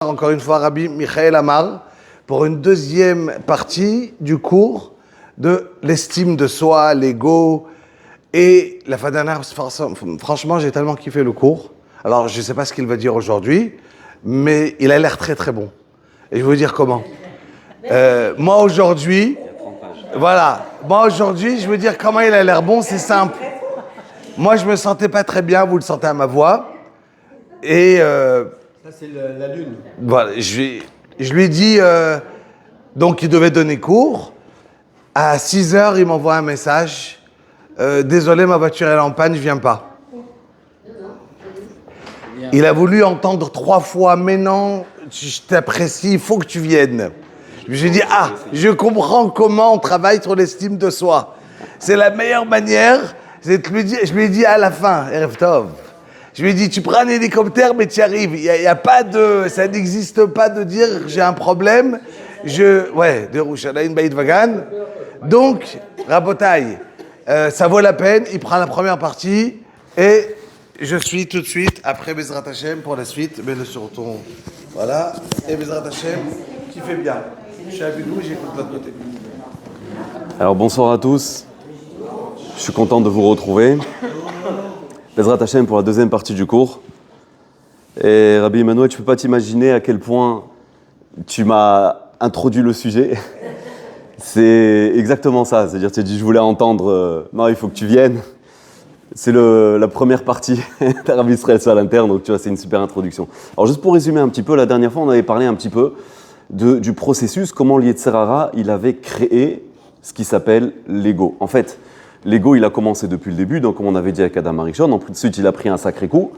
Encore une fois, Rabbi Michael Amar, pour une deuxième partie du cours de l'estime de soi, l'ego et la fadana. Franchement, j'ai tellement kiffé le cours. Alors, je ne sais pas ce qu'il va dire aujourd'hui, mais il a l'air très très bon. Et je vais vous dire comment. Moi aujourd'hui, je veux dire comment il a l'air bon, c'est simple. Moi, je me sentais pas très bien, vous le sentez à ma voix. Et ça, c'est la lune. voilà, je lui ai dit, donc il devait donner cours. À 6h, il m'envoie un message. Désolé, ma voiture est en panne, je viens pas. Il a voulu entendre 3 fois, mais non, je t'apprécie, il faut que tu viennes. Je lui ai dit, je comprends comment on travaille sur l'estime de soi. C'est la meilleure manière, c'est de lui dire, je lui ai dit à la fin, Erev Tov. Je lui ai dit, tu prends un hélicoptère, mais tu y arrives. Il y a pas de, ça n'existe pas de dire, j'ai un problème. De Rouchalaïn Baïd Vagan. Donc, Rabotaï, ça vaut la peine. Il prend la première partie et je suis tout de suite après Bezrat Hashem pour la suite. Mets-le sur ton, voilà. Et Bezrat Hashem, qui fait bien. Je suis avec vous, j'écoute de l'autre côté. Alors bonsoir à tous. Je suis content de vous retrouver. Bezrat Hashem pour la deuxième partie du cours. Et Rabbi Emmanuel, tu ne peux pas t'imaginer à quel point tu m'as introduit le sujet. C'est exactement ça. C'est-à-dire, tu as dit, je voulais entendre, non, il faut que tu viennes. C'est la première partie d'Arav Israël Salanter, donc tu vois, c'est une super introduction. Alors juste pour résumer un petit peu, la dernière fois, on avait parlé un petit peu du processus, comment l'Yetzer Hara, il avait créé ce qui s'appelle l'ego. En fait, l'ego, il a commencé depuis le début, donc comme on avait dit avec Adam Arishon, ensuite il a pris un sacré coup,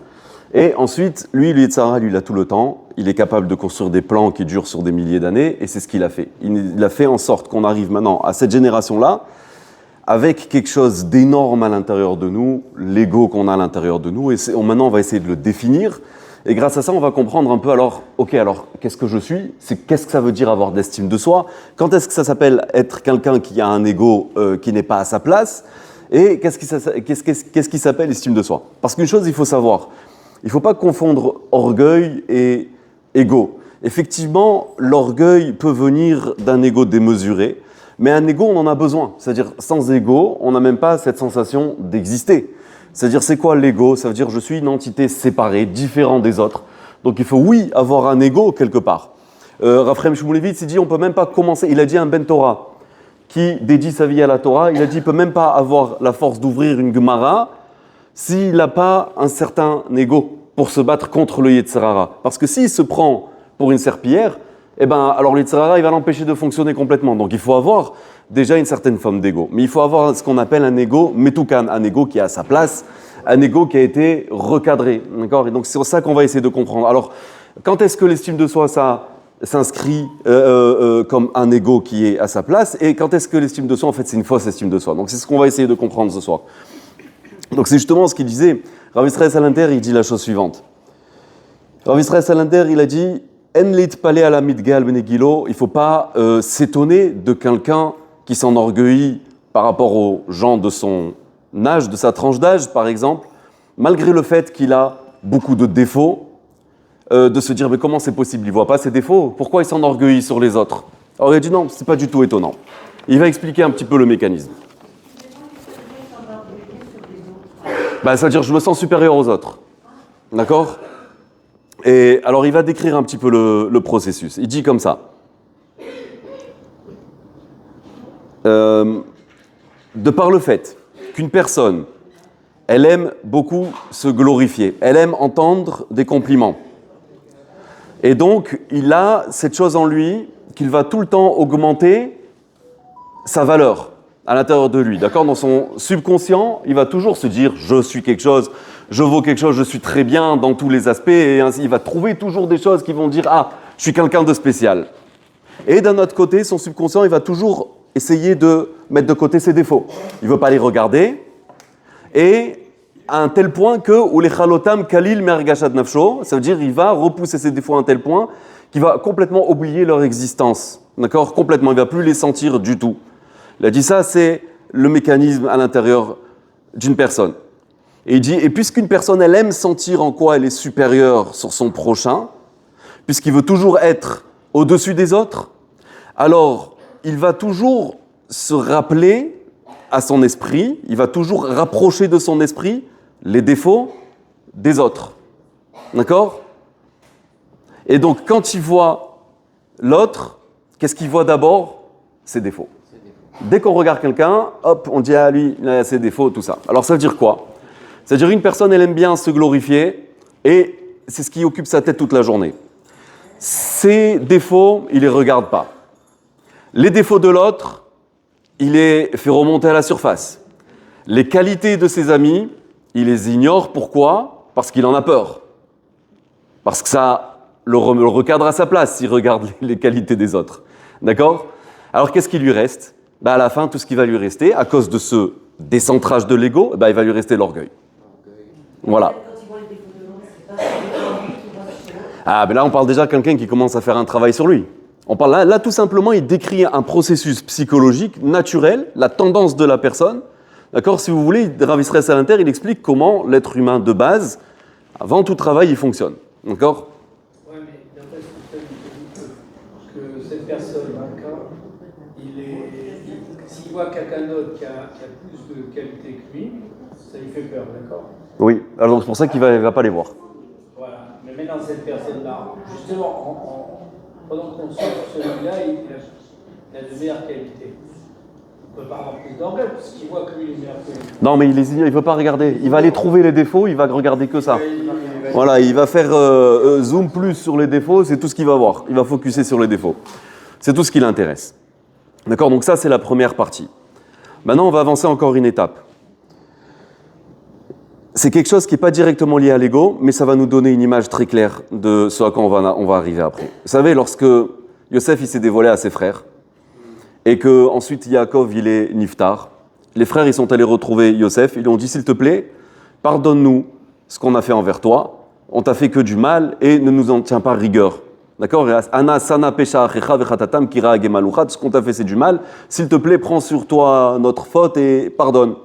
et ensuite, lui, l'Yetzer Hara, lui, il a tout le temps, il est capable de construire des plans qui durent sur des milliers d'années, et c'est ce qu'il a fait. Il a fait en sorte qu'on arrive maintenant à cette génération-là, avec quelque chose d'énorme à l'intérieur de nous, l'ego qu'on a à l'intérieur de nous, et maintenant on va essayer de le définir, et grâce à ça, on va comprendre un peu, alors, qu'est-ce que je suis ? Qu'est-ce que ça veut dire avoir d'estime de soi ? Quand est-ce que ça s'appelle être quelqu'un qui a un ego qui n'est pas à sa place ? Et qu'est-ce qui s'appelle estime de soi ? Parce qu'une chose, il faut savoir, il ne faut pas confondre orgueil et ego. Effectivement, l'orgueil peut venir d'un ego démesuré, mais un ego, on en a besoin. C'est-à-dire, sans ego, on n'a même pas cette sensation d'exister. C'est-à-dire, c'est quoi l'ego ? Ça veut dire, je suis une entité séparée, différente des autres. Donc, il faut, oui, avoir un ego quelque part. Raphaël Shmulevitz, il dit, on ne peut même pas commencer. Il a dit un Ben Torah qui dédie sa vie à la Torah. Il a dit, il ne peut même pas avoir la force d'ouvrir une Gemara s'il n'a pas un certain ego pour se battre contre le Yetzer Hara. Parce que s'il se prend pour une serpillière, alors le Yetzer Hara, il va l'empêcher de fonctionner complètement. Donc, il faut avoir déjà une certaine forme d'ego. Mais il faut avoir ce qu'on appelle un ego metoukan, un ego qui a sa place, un ego qui a été recadré. D'accord ? Et donc, c'est ça qu'on va essayer de comprendre. Alors, quand est-ce que l'estime de soi, ça s'inscrit comme un ego qui est à sa place ? Et quand est-ce que l'estime de soi, en fait, c'est une fausse estime de soi ? Donc, c'est ce qu'on va essayer de comprendre ce soir. Donc, c'est justement ce qu'il disait. Rav Israël Salanter, il dit la chose suivante. Rav Israël Salanter, il a dit « En lit palé à la midgal benegilo » il ne faut pas s'étonner de quelqu'un qui s'enorgueillit par rapport aux gens de son âge, de sa tranche d'âge, par exemple, malgré le fait qu'il a beaucoup de défauts, de se dire « Mais comment c'est possible ? Il ne voit pas ses défauts. Pourquoi il s'enorgueillit sur les autres ?» Alors il a dit « Non, ce n'est pas du tout étonnant. » Il va expliquer un petit peu le mécanisme. C'est-à-dire, je me sens supérieur aux autres. D'accord ? Et alors, il va décrire un petit peu le processus. Il dit comme ça. De par le fait qu'une personne, elle aime beaucoup se glorifier, elle aime entendre des compliments. Et donc, il a cette chose en lui qu'il va tout le temps augmenter sa valeur à l'intérieur de lui, d'accord ? Dans son subconscient, il va toujours se dire « je suis quelque chose, je vaux quelque chose, je suis très bien dans tous les aspects » et ainsi, il va trouver toujours des choses qui vont dire « ah, je suis quelqu'un de spécial ». Et d'un autre côté, son subconscient, il va toujours essayer de mettre de côté ses défauts. Il ne veut pas les regarder et à un tel point que « ou les chalotam kalil mergashad nafsho », ça veut dire il va repousser ses défauts à un tel point qu'il va complètement oublier leur existence, d'accord ? Complètement, il ne va plus les sentir du tout. Il a dit ça, c'est le mécanisme à l'intérieur d'une personne. Et il dit, et puisqu'une personne, elle aime sentir en quoi elle est supérieure sur son prochain, puisqu'il veut toujours être au-dessus des autres, alors il va toujours se rappeler à son esprit, il va toujours rapprocher de son esprit les défauts des autres. D'accord ? Et donc, quand il voit l'autre, qu'est-ce qu'il voit d'abord ? Ses défauts. Dès qu'on regarde quelqu'un, hop, on dit à lui, il a ses défauts, tout ça. Alors, ça veut dire quoi ? Ça veut dire qu'une personne, elle aime bien se glorifier et c'est ce qui occupe sa tête toute la journée. Ses défauts, il ne les regarde pas. Les défauts de l'autre, il les fait remonter à la surface. Les qualités de ses amis, il les ignore. Pourquoi ? Parce qu'il en a peur. Parce que ça le recadre à sa place s'il regarde les qualités des autres. D'accord ? Alors qu'est-ce qui lui reste ? À la fin, tout ce qui va lui rester, à cause de ce décentrage de l'ego, il va lui rester l'orgueil. Voilà. Ah, mais là, on parle déjà de quelqu'un qui commence à faire un travail sur lui. On parle là, tout simplement, il décrit un processus psychologique naturel, la tendance de la personne. D'accord ? Si vous voulez, Rav Israël Salanter, il explique comment l'être humain de base, avant tout travail, il fonctionne. D'accord ? Oui, mais d'après ce que tu as dit, que cette personne, dans le cas, s'il voit quelqu'un d'autre qui a plus de qualité que lui, ça lui fait peur, d'accord ? Oui, alors c'est pour ça qu'il ne va pas les voir. Voilà. Mais maintenant, cette personne-là, justement, pendant qu'on sort celui-là, il a de meilleures qualités. On ne peut pas avoir plus d'orgueil, parce qu'il voit que lui, il est meilleur que lui. Non, mais il ne veut pas regarder. Il va aller trouver les défauts, il va regarder que ça. Voilà, il va faire zoom plus sur les défauts, c'est tout ce qu'il va voir. Il va focuser sur les défauts. C'est tout ce qui l'intéresse. D'accord ? Donc ça, c'est la première partie. Maintenant, on va avancer encore une étape. C'est quelque chose qui n'est pas directement lié à l'ego, mais ça va nous donner une image très claire de ce à quoi on va arriver après. Vous savez, lorsque Yosef il s'est dévoilé à ses frères, et qu'ensuite Yaakov il est niftar, les frères ils sont allés retrouver Yosef, ils lui ont dit s'il te plaît, pardonne-nous ce qu'on a fait envers toi, on t'a fait que du mal et ne nous en tiens pas rigueur. D'accord ? Ana sana pesha achecha vechatatam kira gemaluchat, ce qu'on t'a fait c'est du mal, s'il te plaît prends sur toi notre faute et pardonne.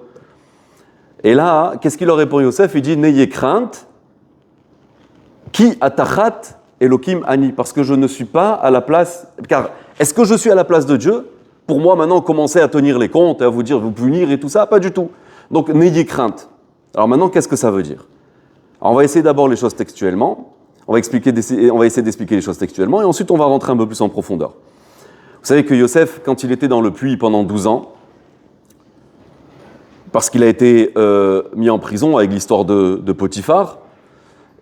Et là, qu'est-ce qu'il leur répond Yosef ? Il dit n'ayez crainte, ki atachat Elohim ani, parce que je ne suis pas à la place. Car est-ce que je suis à la place de Dieu ? Pour moi, maintenant, commencer à tenir les comptes, à vous dire, vous punir et tout ça, pas du tout. Donc, n'ayez crainte. Alors maintenant, qu'est-ce que ça veut dire ? Alors, on va essayer d'abord les choses textuellement. On va essayer d'expliquer les choses textuellement, et ensuite, on va rentrer un peu plus en profondeur. Vous savez que Yosef, quand il était dans le puits pendant 12 ans, parce qu'il a été mis en prison avec l'histoire de Potiphar.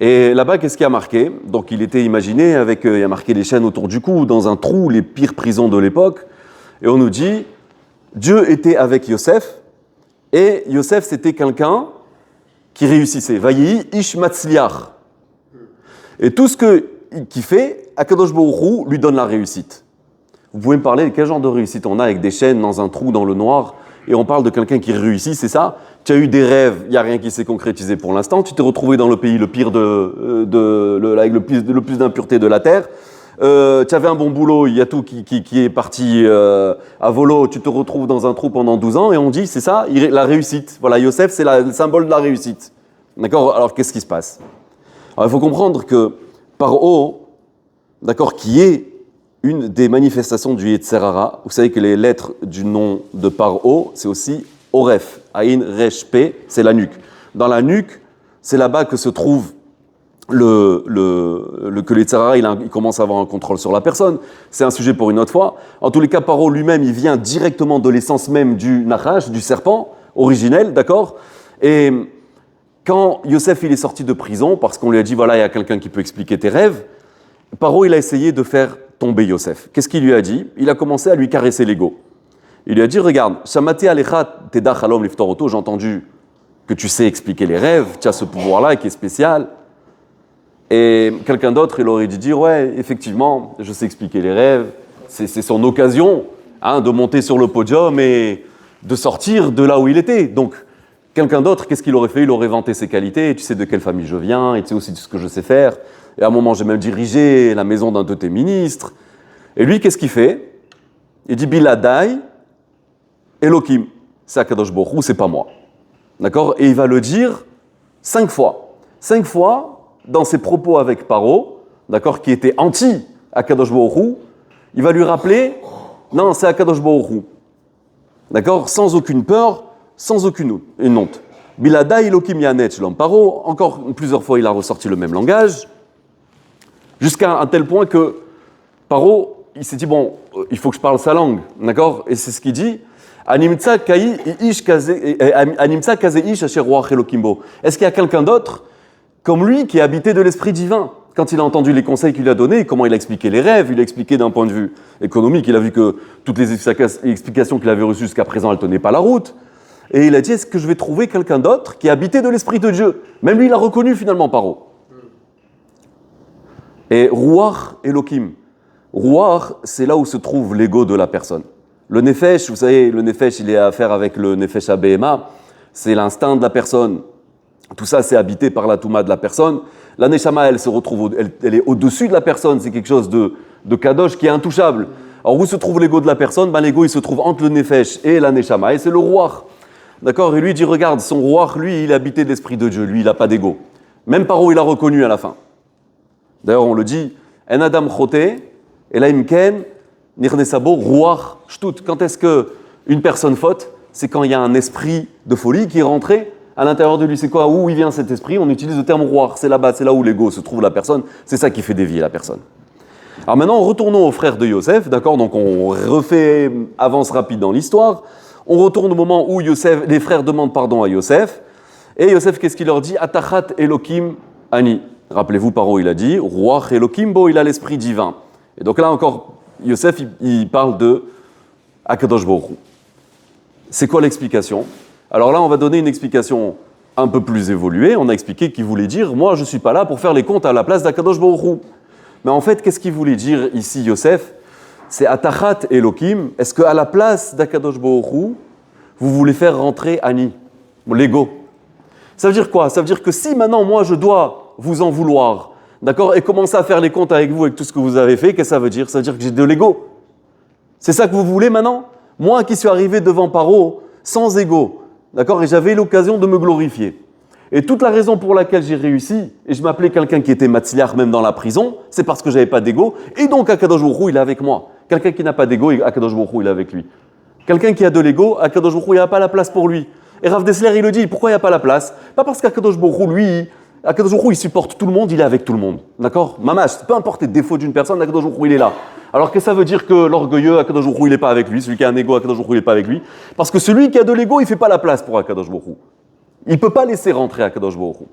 Et là-bas, qu'est-ce qui a marqué ? Donc, il était imaginé il y a marqué les chaînes autour du cou, dans un trou, les pires prisons de l'époque. Et on nous dit, Dieu était avec Yosef, et Yosef, c'était quelqu'un qui réussissait. Vayi ish matzliach. Et tout ce qu'il fait, Akadosh Baruch Hu lui donne la réussite. Vous pouvez me parler de quel genre de réussite on a avec des chaînes dans un trou dans le noir, et on parle de quelqu'un qui réussit, c'est ça ? Tu as eu des rêves, il n'y a rien qui s'est concrétisé pour l'instant, tu t'es retrouvé dans le pays le pire avec le plus d'impureté de la terre, tu avais un bon boulot, il y a tout qui est parti à volo, tu te retrouves dans un trou pendant 12 ans, et on dit, c'est ça, la réussite. Voilà, Yosef, c'est le symbole de la réussite. D'accord ? Alors, qu'est-ce qui se passe ? Alors, il faut comprendre que Paro, d'accord, qui est une des manifestations du Yetzer Hara, vous savez que les lettres du nom de Paro, c'est aussi Oref, Aïn, Resh, P, c'est la nuque. Dans la nuque, c'est là-bas que se trouve que le Yetzer Hara, il commence à avoir un contrôle sur la personne. C'est un sujet pour une autre fois. En tous les cas, Paro lui-même, il vient directement de l'essence même du Nachash, du serpent originel, d'accord ? Et quand Yosef il est sorti de prison, parce qu'on lui a dit, voilà, il y a quelqu'un qui peut expliquer tes rêves, Paro, il a essayé de faire tomber Yosef. Qu'est-ce qu'il lui a dit ? Il a commencé à lui caresser l'ego. Il lui a dit, regarde, Shamati alecha tedach halom liftoroto, j'ai entendu que tu sais expliquer les rêves, tu as ce pouvoir-là qui est spécial. Et quelqu'un d'autre, il aurait dû dire, ouais, effectivement, je sais expliquer les rêves, c'est son occasion de monter sur le podium et de sortir de là où il était. Donc, quelqu'un d'autre, qu'est-ce qu'il aurait fait ? Il aurait vanté ses qualités, tu sais de quelle famille je viens, et tu sais aussi ce que je sais faire. Et à un moment, j'ai même dirigé la maison d'un de tes ministres. Et lui, qu'est-ce qu'il fait ? Il dit, Biladai, Elohim, c'est Akadosh Baruch Hu, c'est pas moi. D'accord ? Et il va le dire 5 fois. 5 fois, dans ses propos avec Paro, d'accord, qui était anti Akadosh Baruch Hu, il va lui rappeler, non, c'est Akadosh Baruch Hu. D'accord, sans aucune peur, sans aucune honte. Bilada Elokim Yanet Shlom Paro, encore plusieurs fois il a ressorti le même langage, jusqu'à un tel point que Paro, il s'est dit, bon, il faut que je parle sa langue, d'accord? Et c'est ce qu'il dit, Animtsa kaze ish asher ruach Elokimbo. Est-ce qu'il y a quelqu'un d'autre, comme lui, qui est habité de l'esprit divin? Quand il a entendu les conseils qu'il lui a donnés, comment il a expliqué les rêves, il a expliqué d'un point de vue économique, il a vu que toutes les explications qu'il avait reçues jusqu'à présent, elles ne tenaient pas la route. Et il a dit, est-ce que je vais trouver quelqu'un d'autre qui est habité de l'esprit de Dieu? Même lui, il a reconnu finalement Paro. Et Ruach Elokim. Ruach, c'est là où se trouve l'ego de la personne. Le Nefesh, vous savez, le Nefesh, il est à faire avec le Nefesh Abéhéma, c'est l'instinct de la personne. Tout ça, c'est habité par la Touma de la personne. La Neshama, elle se retrouve, elle est au-dessus de la personne, c'est quelque chose de Kadosh qui est intouchable. Alors, où se trouve l'ego de la personne? L'ego, il se trouve entre le Nefesh et la Neshama, et c'est le Ruach. D'accord? Et lui, il dit, regarde, son Ruach, lui, il est habité de l'esprit de Dieu, lui, il n'a pas d'ego. Même Paro, il a reconnu à la fin. D'ailleurs, on le dit, En Adam Chote, Elaim Ken, Nirnesabo, Ruach Shtut. Quand est-ce qu'une personne faute? C'est quand il y a un esprit de folie qui est rentré à l'intérieur de lui. C'est quoi? Où il vient cet esprit? On utilise le terme Ruach. C'est là-bas, c'est là où l'ego se trouve la personne. C'est ça qui fait dévier la personne. Alors maintenant, retournons aux frères de Yosef. D'accord? Donc on refait avance rapide dans l'histoire. On retourne au moment où les frères demandent pardon à Yosef. Et Yosef, qu'est-ce qu'il leur dit? Atachat Elokim Ani. Rappelez-vous, Paro, il a dit Ruach Elokim Bo, il a l'esprit divin. Et donc là encore, Yosef, il parle de Akadosh Baruch Hu. C'est quoi l'explication? Alors là, on va donner une explication un peu plus évoluée. On a expliqué qu'il voulait dire, moi, je ne suis pas là pour faire les comptes à la place d'Akadosh Baruch Hu. Mais en fait, qu'est-ce qu'il voulait dire ici, Yosef? C'est Atachat Elokim. Est-ce qu'à la place d'Akadosh Baruch Hu, vous voulez faire rentrer Ani, l'ego? Ça veut dire quoi? Ça veut dire que si maintenant, moi, je dois vous en vouloir, d'accord, et commencer à faire les comptes avec vous, avec tout ce que vous avez fait, qu'est-ce que ça veut dire? Ça veut dire que j'ai de l'ego. C'est ça que vous voulez maintenant? Moi qui suis arrivé devant Paro sans ego, d'accord, et j'avais l'occasion de me glorifier. Et toute la raison pour laquelle j'ai réussi, et je m'appelais quelqu'un qui était matzliach même dans la prison, c'est parce que j'avais pas d'ego, et donc Akadosh Baruch Hu, il est avec moi. Quelqu'un qui n'a pas d'ego, Akadosh Baruch Hu, il est avec lui. Quelqu'un qui a de l'ego, Akadosh Baruch Hu, il n'y a pas la place pour lui. Et Rav Dessler, il le dit, pourquoi il n'y a pas la place? Pas parce qu'Akadosh Baruch Hu, lui, Akadosh Baruch Hu, il supporte tout le monde, il est avec tout le monde. D'accord? Mamash, peu importe les défauts d'une personne, Akadosh Baruch Hu, il est là. Alors qu'est-ce que ça veut dire que l'orgueilleux, Akadosh Baruch Hu, il n'est pas avec lui? Celui qui a un ego, Akadosh Baruch Hu, il n'est pas avec lui? Parce que celui qui a de l'ego, il ne fait pas la place pour Akadosh Baruch Hu. Il ne peut pas laisser rentrer Akadosh Baruch Hu.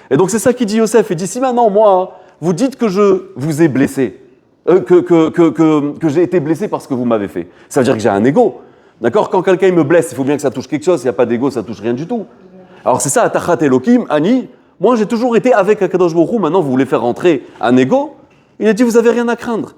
Et donc c'est ça qu'il dit Yosef. Il dit, si maintenant, moi, vous dites que je vous ai blessé, que j'ai été blessé parce que vous m'avez fait, ça veut dire que j'ai un ego. D'accord? Quand quelqu'un me blesse, il faut bien que ça touche quelque chose. S'il n'y a pas d'ego, ça ne touche rien du tout. Alors c'est ça, Atachat Elokim, Ani. Moi, j'ai toujours été avec Akadosh Baruch Hu. Maintenant, vous voulez faire rentrer un ego? Il a dit, vous n'avez rien à craindre.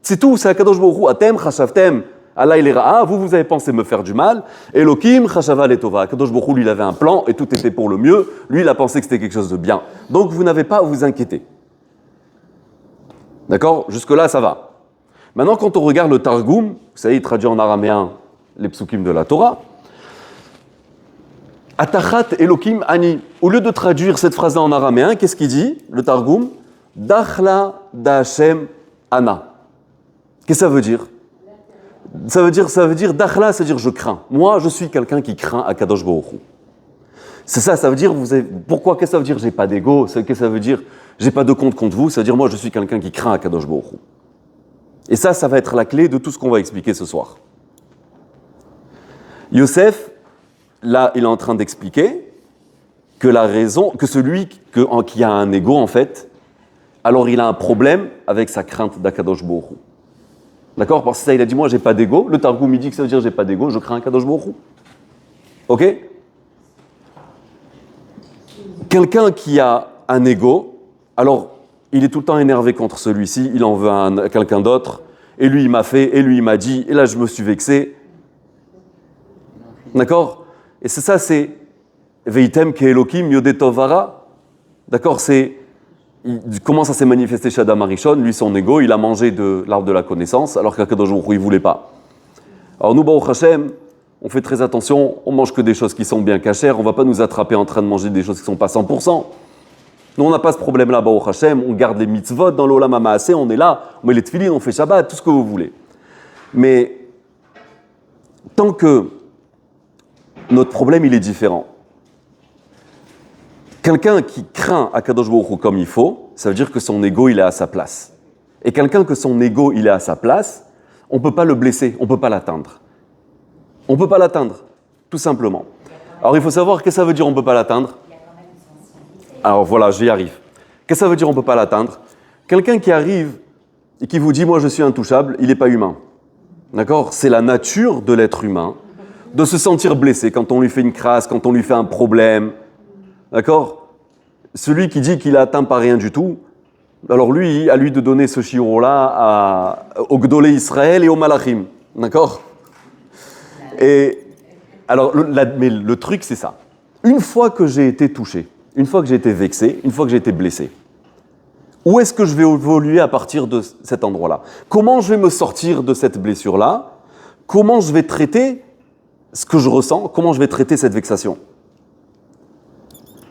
C'est tout, c'est Akadosh Baruch Hu. Atem, Chashavtem, Allah il ira. Vous avez pensé me faire du mal. Elokim, Chashava letova. Akadosh Baruch Hu, lui, il avait un plan et tout était pour le mieux. Lui, il a pensé que c'était quelque chose de bien. Donc, vous n'avez pas à vous inquiéter. D'accord? Jusque-là, ça va. Maintenant, quand on regarde le Targum, vous savez, il traduit en araméen les psukim de la Torah. Atachat Elokim Ani. Au lieu de traduire cette phrase-là en araméen, qu'est-ce qu'il dit, le Targum? Dachla Da'Hashem Ana. Qu'est-ce que ça veut dire? Ça veut dire Dachla, ça veut dire je crains. Moi, je suis quelqu'un qui craint Akadosh Baruch Hu. C'est ça, ça veut dire, pourquoi, qu'est-ce que ça veut dire j'ai pas d'ego? Qu'est-ce que ça veut dire j'ai pas de compte contre vous? Ça veut dire moi, je suis quelqu'un qui craint Akadosh Baruch Hu. Et ça va être la clé de tout ce qu'on va expliquer ce soir. Yosef, là, il est en train d'expliquer que la raison, que celui qui a un ego, en fait, alors il a un problème avec sa crainte d'Akadosh Baruch Hu. D'accord? Parce que ça, il a dit, moi, j'ai pas d'ego. Le Targum, il dit que ça veut dire, j'ai pas d'ego, je crains Akadosh Baruch Hu. Ok? Quelqu'un qui a un ego, alors, il est tout le temps énervé contre celui-ci, il en veut à quelqu'un d'autre, et lui, il m'a fait, et lui, il m'a dit, et là, je me suis vexé. D'accord? Et c'est ça, c'est Veitem ke Elokim yodetovara. D'accord? Comment ça s'est manifesté chez Adam Arishon? Lui, son ego, il a mangé de l'arbre de la connaissance, alors qu'Akadosh Baruch Hu, il ne voulait pas. Alors nous, Baruch Hashem, on fait très attention, on mange que des choses qui sont bien cachères, on ne va pas nous attraper en train de manger des choses qui ne sont pas 100%. Nous, on n'a pas ce problème-là, Baruch Hashem, on garde les mitzvot dans l'Olam HaMaaseh, on est là, on met les tefillin, on fait Shabbat, tout ce que vous voulez. Mais tant que notre problème, il est différent. Quelqu'un qui craint Akadosh Baruch Hu comme il faut, ça veut dire que son ego, il est à sa place. Et quelqu'un que son ego, il est à sa place, on ne peut pas le blesser, on ne peut pas l'atteindre. On ne peut pas l'atteindre, tout simplement. Alors, il faut savoir, qu'est-ce que ça veut dire on ne peut pas l'atteindre? Alors voilà, j'y arrive. Qu'est-ce que ça veut dire on ne peut pas l'atteindre? Quelqu'un qui arrive et qui vous dit « moi je suis intouchable », il n'est pas humain. D'accord? C'est la nature de l'être humain de se sentir blessé quand on lui fait une crasse, quand on lui fait un problème. D'accord? Celui qui dit qu'il est atteint par rien du tout, alors lui, à lui de donner ce shiur-là au Gdolé Israël et au Malachim. D'accord? Et alors, mais le truc, c'est ça. Une fois que j'ai été touché, une fois que j'ai été vexé, une fois que j'ai été blessé, où est-ce que je vais évoluer à partir de cet endroit-là? Comment je vais me sortir de cette blessure-là? Comment je vais traiter ce que je ressens? Comment je vais traiter cette vexation?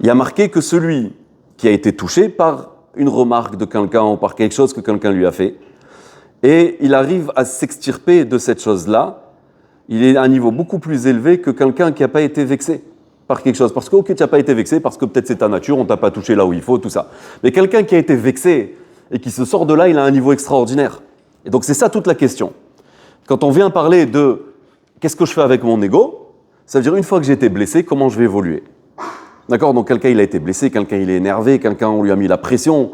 Il y a marqué que celui qui a été touché par une remarque de quelqu'un ou par quelque chose que quelqu'un lui a fait, et il arrive à s'extirper de cette chose-là, il est à un niveau beaucoup plus élevé que quelqu'un qui n'a pas été vexé par quelque chose. Parce que, ok, tu n'as pas été vexé, parce que peut-être c'est ta nature, on ne t'a pas touché là où il faut, tout ça. Mais quelqu'un qui a été vexé et qui se sort de là, il a un niveau extraordinaire. Et donc c'est ça toute la question. Quand on vient parler de qu'est-ce que je fais avec mon ego, ça veut dire une fois que j'ai été blessé, comment je vais évoluer. D'accord? Donc quelqu'un il a été blessé, quelqu'un il est énervé, quelqu'un on lui a mis la pression.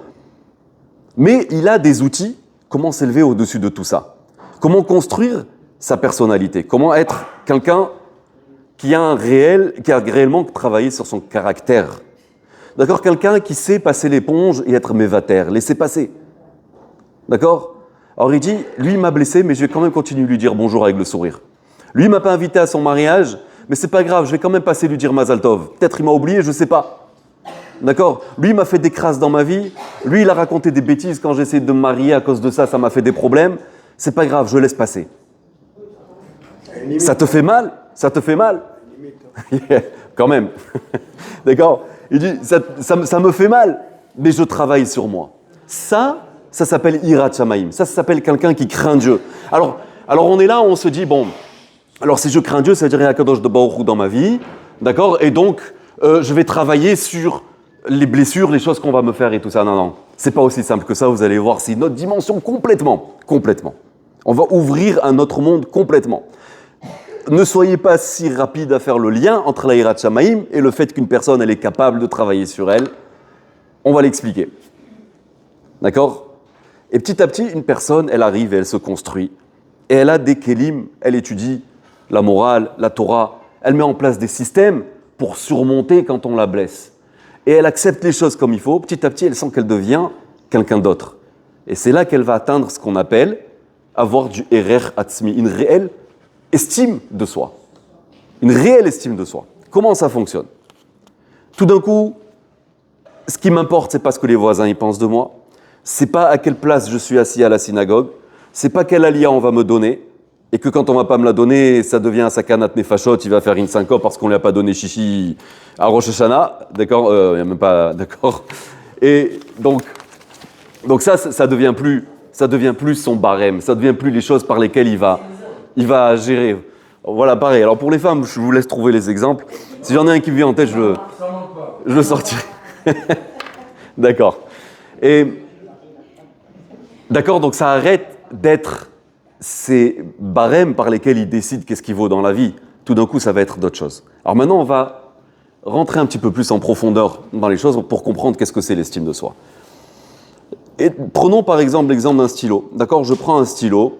Mais il a des outils, comment s'élever au-dessus de tout ça? Comment construire sa personnalité? Comment être quelqu'un qui a réellement travaillé sur son caractère? D'accord? Quelqu'un qui sait passer l'éponge et être mévater, laisser passer. D'accord? Alors il dit, lui il m'a blessé, mais je vais quand même continuer à lui dire bonjour avec le sourire. Lui il m'a pas invité à son mariage, mais c'est pas grave, je vais quand même passer lui dire Mazal Tov. Peut-être il m'a oublié, je sais pas. D'accord? Lui il m'a fait des crasses dans ma vie, lui il a raconté des bêtises quand j'ai essayé de me marier, à cause de ça, ça m'a fait des problèmes. C'est pas grave, je laisse passer. Ça te fait mal? Ça te fait mal? Quand même. D'accord? Il dit, ça me fait mal, mais je travaille sur moi. Ça s'appelle Hirat Shamaim. Ça s'appelle quelqu'un qui craint Dieu. Alors on est là, on se dit, bon, alors si je crains Dieu, ça veut dire qu'il y a Kadosh de Baruch Hu dans ma vie, d'accord? Et donc, je vais travailler sur les blessures, les choses qu'on va me faire et tout ça. Non, c'est pas aussi simple que ça, vous allez voir, c'est une autre dimension complètement. On va ouvrir un autre monde complètement. Ne soyez pas si rapide à faire le lien entre la Hirat Shamaim et le fait qu'une personne, elle est capable de travailler sur elle. On va l'expliquer. D'accord? Et petit à petit, une personne, elle arrive et elle se construit. Et elle a des kelim, elle étudie la morale, la Torah. Elle met en place des systèmes pour surmonter quand on la blesse. Et elle accepte les choses comme il faut. Petit à petit, elle sent qu'elle devient quelqu'un d'autre. Et c'est là qu'elle va atteindre ce qu'on appelle avoir du erer atzmi, une réelle estime de soi. Une réelle estime de soi. Comment ça fonctionne? Tout d'un coup, ce qui m'importe, c'est pas ce que les voisins y pensent de moi. C'est pas à quelle place je suis assis à la synagogue. C'est pas quelle alia on va me donner. Et que quand on va pas me la donner, ça devient un sakanat nefashot, il va faire une syncope parce qu'on lui a pas donné chichi à Rosh Hashanah. D'accord? Il y a même pas... D'accord? Et donc ça devient plus son barème. Ça devient plus les choses par lesquelles il va gérer. Voilà, pareil. Alors pour les femmes, je vous laisse trouver les exemples. Si j'en ai un qui me vient en tête, je le sortirai. D'accord. Et d'accord, donc ça arrête d'être ces barèmes par lesquels il décide qu'est-ce qu'il vaut dans la vie. Tout d'un coup, ça va être d'autres choses. Alors maintenant, on va rentrer un petit peu plus en profondeur dans les choses pour comprendre qu'est-ce que c'est l'estime de soi. Et prenons par exemple l'exemple d'un stylo. D'accord, je prends un stylo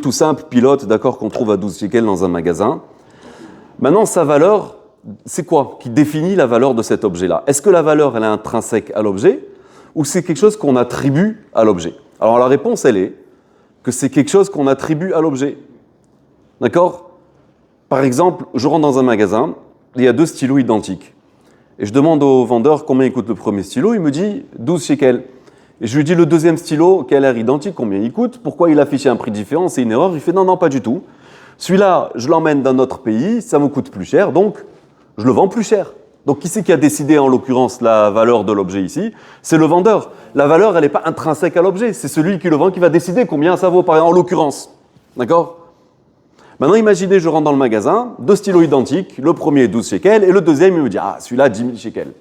tout simple, pilote, d'accord, qu'on trouve à 12 shekels dans un magasin. Maintenant, sa valeur, c'est quoi qui définit la valeur de cet objet-là? Est-ce que la valeur, elle est intrinsèque à l'objet ou c'est quelque chose qu'on attribue à l'objet? Alors la réponse, elle est que c'est quelque chose qu'on attribue à l'objet. D'accord? Par exemple, je rentre dans un magasin, il y a 2 stylos identiques. Et je demande au vendeur combien il coûte le premier stylo, il me dit 12 shekels. Et je lui dis le deuxième stylo, qui a l'air identique, combien il coûte, pourquoi il affiche un prix différent, c'est une erreur. Il fait non, pas du tout. Celui-là, je l'emmène d'un autre pays, ça me coûte plus cher, donc je le vends plus cher. Donc qui c'est qui a décidé en l'occurrence la valeur de l'objet ici? C'est le vendeur. La valeur, elle n'est pas intrinsèque à l'objet, c'est celui qui le vend qui va décider combien ça vaut, par exemple, en l'occurrence. D'accord? Maintenant, imaginez, je rentre dans le magasin, 2 stylos identiques, le premier 12 shekels, et le deuxième, il me dit, ah, celui-là, 10 000 shekels.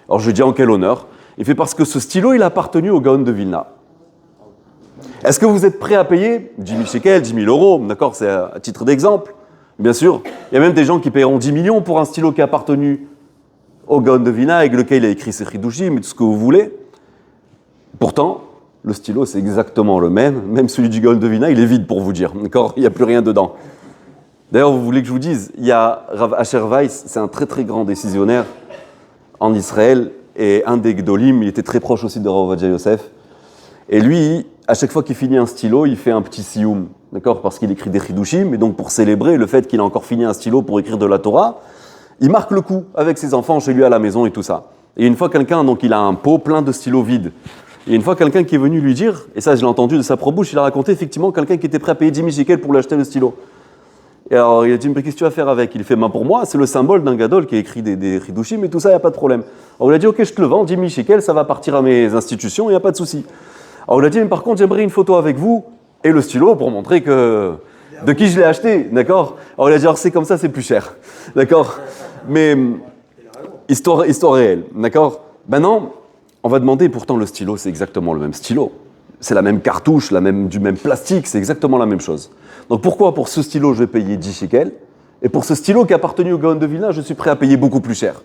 Alors je dis, en quel honneur? Il fait, parce que ce stylo, il a appartenu au Gaon de Vilna. Est-ce que vous êtes prêt à payer 10 000 shekels, 10 000 euros? D'accord, c'est à titre d'exemple. Bien sûr, il y a même des gens qui paieront 10 millions pour un stylo qui a appartenu au Gaon de Vilna, avec lequel il a écrit ses chidushim, tout ce que vous voulez. Pourtant, le stylo, c'est exactement le même celui du Gaon de Vilna, il est vide pour vous dire, d'accord? Il n'y a plus rien dedans. D'ailleurs, vous voulez que je vous dise, il y a Rav Asher Weiss, c'est un très très grand décisionnaire en Israël, et un des Gdolim, il était très proche aussi de Rav Ovadia Yosef. Et lui, à chaque fois qu'il finit un stylo, il fait un petit sioum, d'accord? Parce qu'il écrit des chidushim, et donc pour célébrer le fait qu'il a encore fini un stylo pour écrire de la Torah, il marque le coup avec ses enfants chez lui à la maison et tout ça. Et une fois quelqu'un, donc il a un pot plein de stylos vides. Et une fois quelqu'un qui est venu lui dire, et ça je l'ai entendu de sa propre bouche, il a raconté effectivement quelqu'un qui était prêt à payer 10 000 shekels pour lui acheter le stylo. Et alors il a dit, mais qu'est-ce que tu vas faire avec? Il fait, pour moi, c'est le symbole d'un gadol qui a écrit des chidushim et tout ça, il n'y a pas de problème. Alors il a dit, ok, je te le vends, 10 000 shekels, ça va partir à mes institutions, il n'y a pas de souci. Alors il a dit, mais par contre, j'aimerais une photo avec vous et le stylo pour montrer que de qui je l'ai acheté, d'accord? Alors il a dit, alors c'est comme ça, c'est plus cher, d'accord? Mais histoire réelle, d'accord? Maintenant, on va demander, pourtant le stylo, c'est exactement le même stylo. C'est la même cartouche, du même plastique, c'est exactement la même chose. Donc pourquoi pour ce stylo, je vais payer 10 shekels, et pour ce stylo qui a appartenu au Gaon de Vilna, je suis prêt à payer beaucoup plus cher?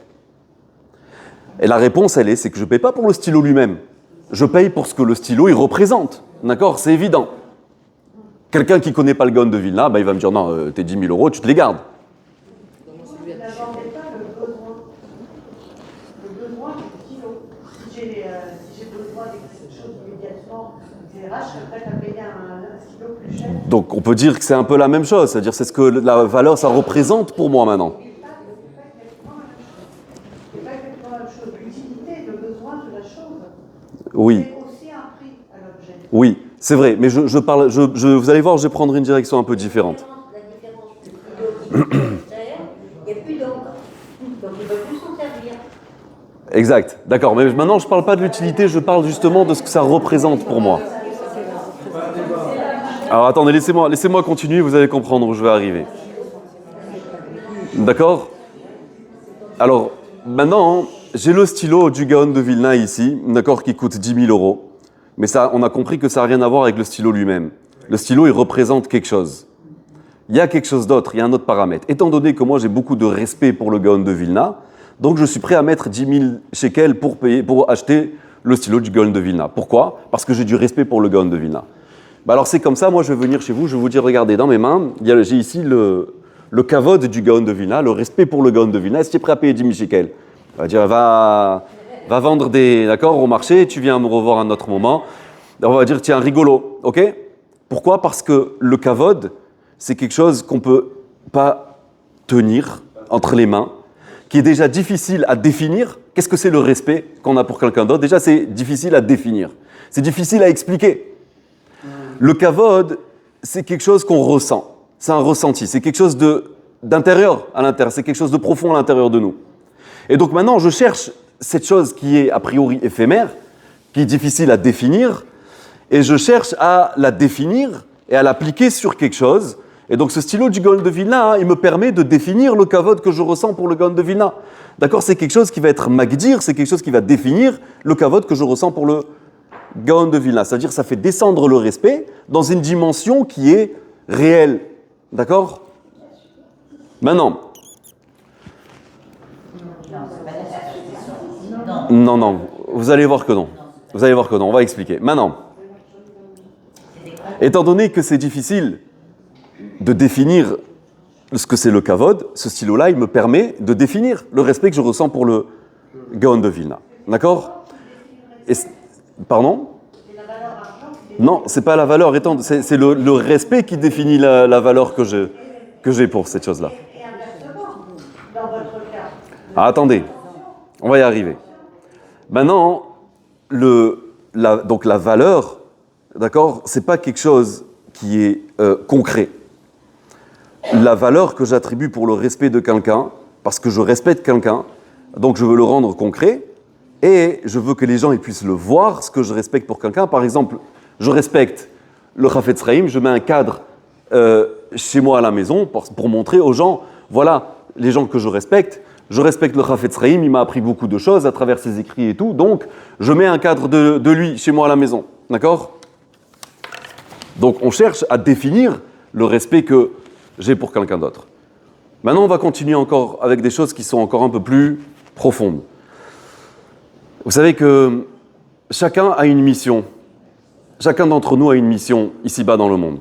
Et la réponse, c'est que je ne paye pas pour le stylo lui-même. Je paye pour ce que le stylo, il représente. D'accord? C'est évident. Quelqu'un qui ne connaît pas le Gaon de Vilna, il va me dire, non, tes 10 000 euros, tu te les gardes. Si j'ai besoin de quelque chose immédiatement, etc., je serais prête à payer un stylo plus cher. Donc on peut dire que c'est un peu la même chose, c'est-à-dire c'est ce que la valeur, ça représente pour moi maintenant. C'est pas exactement la même chose. L'utilité, le besoin de la chose, Oui, c'est aussi un prix à l'objet. oui, c'est vrai, mais je parle, vous allez voir, je vais prendre une direction un peu différente. La différence du stylo qui est il n'y a plus d'encre. Donc il ne peut plus s'en servir. Exact, d'accord, mais maintenant je ne parle pas de l'utilité, je parle justement de ce que ça représente pour moi. Alors attendez, laissez-moi continuer, vous allez comprendre où je vais arriver. D'accord? Alors, maintenant, j'ai le stylo du Gaon de Vilna ici, d'accord, qui coûte 10 000 euros. Mais ça, on a compris que ça n'a rien à voir avec le stylo lui-même. Le stylo, il représente quelque chose. Il y a quelque chose d'autre, il y a un autre paramètre. Étant donné que moi, j'ai beaucoup de respect pour le Gaon de Vilna, donc je suis prêt à mettre 10 000 shekels pour acheter le stylo du Gaon de Vilna. Pourquoi? Parce que j'ai du respect pour le Gaon de Vilna. Alors c'est comme ça, moi je vais venir chez vous, je vais vous dire, regardez, dans mes mains, j'ai ici le kavod du Gaon de Vilna, le respect pour le Gaon de Vilna. Est-ce que tu es prêt à payer 10 000 shekels? On va dire, va vendre d'accord, au marché, tu viens me revoir à un autre moment. On va dire, tiens, rigolo, ok? Pourquoi? Parce que le kavod, c'est quelque chose qu'on ne peut pas tenir entre les mains, qui est déjà difficile à définir. Qu'est-ce que c'est le respect qu'on a pour quelqu'un d'autre? Déjà, c'est difficile à définir. C'est difficile à expliquer. Le kavod, c'est quelque chose qu'on ressent. C'est un ressenti. C'est quelque chose d'intérieur à l'intérieur. C'est quelque chose de profond à l'intérieur de nous. Et donc maintenant, je cherche cette chose qui est a priori éphémère, qui est difficile à définir, et je cherche à la définir et à l'appliquer sur quelque chose. Et donc ce stylo du Gaon de Vilna, il me permet de définir le kavod que je ressens pour le Gaon de Vilna. D'accord? C'est quelque chose qui va être magdir, c'est quelque chose qui va définir le kavod que je ressens pour le Gaon de Vilna. C'est-à-dire ça fait descendre le respect dans une dimension qui est réelle. D'accord? Maintenant. Non, vous allez voir que non. Vous allez voir que non, on va expliquer. Maintenant, étant donné que c'est difficile de définir ce que c'est le kavod, ce stylo-là, il me permet de définir le respect que je ressens pour le Gaon de Vilna. D'accord? Pardon? Non, c'est pas la valeur, c'est le respect qui définit la valeur que j'ai pour cette chose-là. Et inversement, dans votre cas. Ah, attendez, on va y arriver. Maintenant, donc la valeur, d'accord, c'est pas quelque chose qui est concret. La valeur que j'attribue pour le respect de quelqu'un, parce que je respecte quelqu'un, Donc je veux le rendre concret et je veux que les gens ils puissent le voir, ce que je respecte pour quelqu'un. Par exemple, je respecte le Chafetz Chaim, je mets un cadre chez moi à la maison pour montrer aux gens, voilà, les gens que je respecte le Chafetz Chaim, il m'a appris beaucoup de choses à travers ses écrits et tout, donc je mets un cadre de lui chez moi à la maison, d'accord? Donc on cherche à définir le respect que j'ai pour quelqu'un d'autre. Maintenant, on va continuer encore avec des choses qui sont encore un peu plus profondes. Vous savez que chacun a une mission. Chacun d'entre nous a une mission ici-bas dans le monde.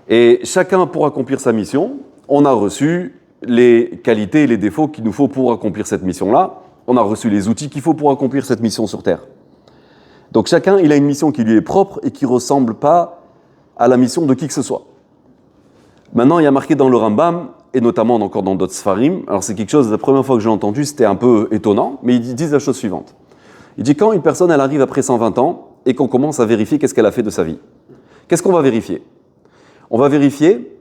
Et chacun, pour accomplir sa mission, on a reçu les qualités et les défauts qu'il nous faut pour accomplir cette mission-là. On a reçu les outils qu'il faut pour accomplir cette mission sur Terre. Donc chacun, il a une mission qui lui est propre et qui ne ressemble pas à la mission de qui que ce soit. Maintenant, il y a marqué dans le Rambam, et notamment encore dans d'autres Sfarim, alors c'est quelque chose, la première fois que je l'ai entendu, c'était un peu étonnant, mais ils disent la chose suivante. Il dit, quand une personne, elle arrive après 120 ans, et qu'on commence à vérifier qu'est-ce qu'elle a fait de sa vie, qu'est-ce qu'on va vérifier? On va vérifier,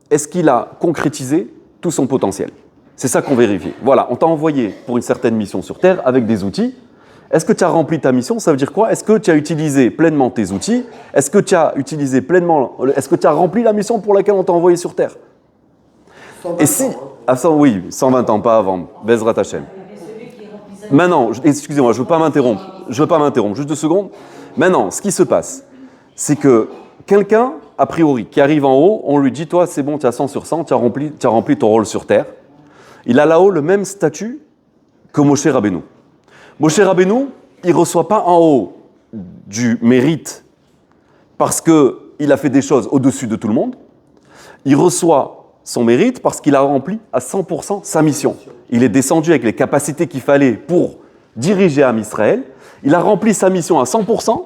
est-ce qu'il a concrétisé tout son potentiel? C'est ça qu'on vérifie. Voilà, on t'a envoyé pour une certaine mission sur Terre, avec des outils. Est-ce que tu as rempli ta mission? Ça veut dire quoi? Est-ce que tu as utilisé pleinement tes outils? Est-ce que tu as rempli la mission pour laquelle on t'a envoyé sur Terre? Et si, oui, 120 ans, pas avant, Bezrat Hashem. Maintenant, excusez-moi, je ne veux pas m'interrompre, juste 2 secondes. Maintenant, ce qui se passe, c'est que quelqu'un, a priori, qui arrive en haut, on lui dit, toi, c'est bon, tu as 100 sur 100, tu as rempli ton rôle sur Terre. Il a là-haut le même statut que Moshe Rabbeinu. Moshe Rabbeinu, il ne reçoit pas en haut du mérite parce qu'il a fait des choses au-dessus de tout le monde. Il reçoit son mérite parce qu'il a rempli à 100% sa mission. Il est descendu avec les capacités qu'il fallait pour diriger Am Israël. Il a rempli sa mission à 100%.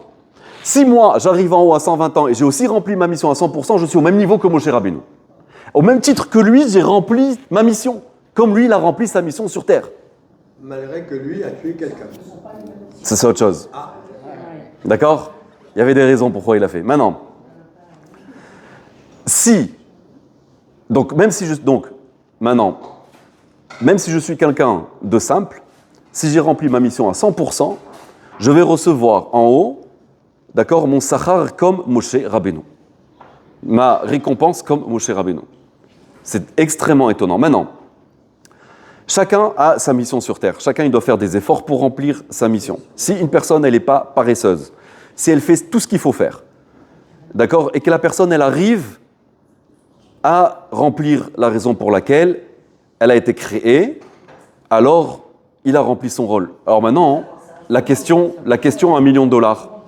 Si moi, j'arrive en haut à 120 ans et j'ai aussi rempli ma mission à 100%, je suis au même niveau que Moshe Rabbeinu. Au même titre que lui, j'ai rempli ma mission, comme lui, il a rempli sa mission sur Terre. Malgré que lui a tué quelqu'un. C'est autre chose. D'accord? Il y avait des raisons pourquoi il a fait. Maintenant, même si je suis quelqu'un de simple, si j'ai rempli ma mission à 100%, je vais recevoir en haut, d'accord, mon sachar comme Moshe Rabbeinu. Ma récompense comme Moshe Rabbeinu. C'est extrêmement étonnant. Maintenant, chacun a sa mission sur Terre. Chacun, il doit faire des efforts pour remplir sa mission. Si une personne, elle n'est pas paresseuse, si elle fait tout ce qu'il faut faire, d'accord, et que la personne, elle arrive à remplir la raison pour laquelle elle a été créée, alors il a rempli son rôle. Alors maintenant, la question à $1 million. On peut savoir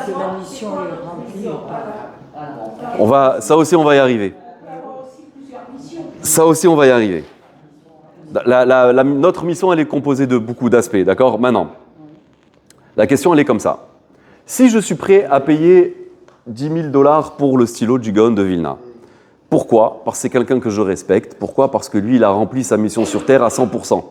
que la mission est remplie ou pas. Ça aussi, on va y arriver. Notre mission, elle est composée de beaucoup d'aspects, d'accord? Maintenant, la question, elle est comme ça. Si je suis prêt à payer $10 000 pour le stylo du Gaon de Vilna, pourquoi? Parce que c'est quelqu'un que je respecte. Pourquoi? Parce que lui, il a rempli sa mission sur Terre à 100%.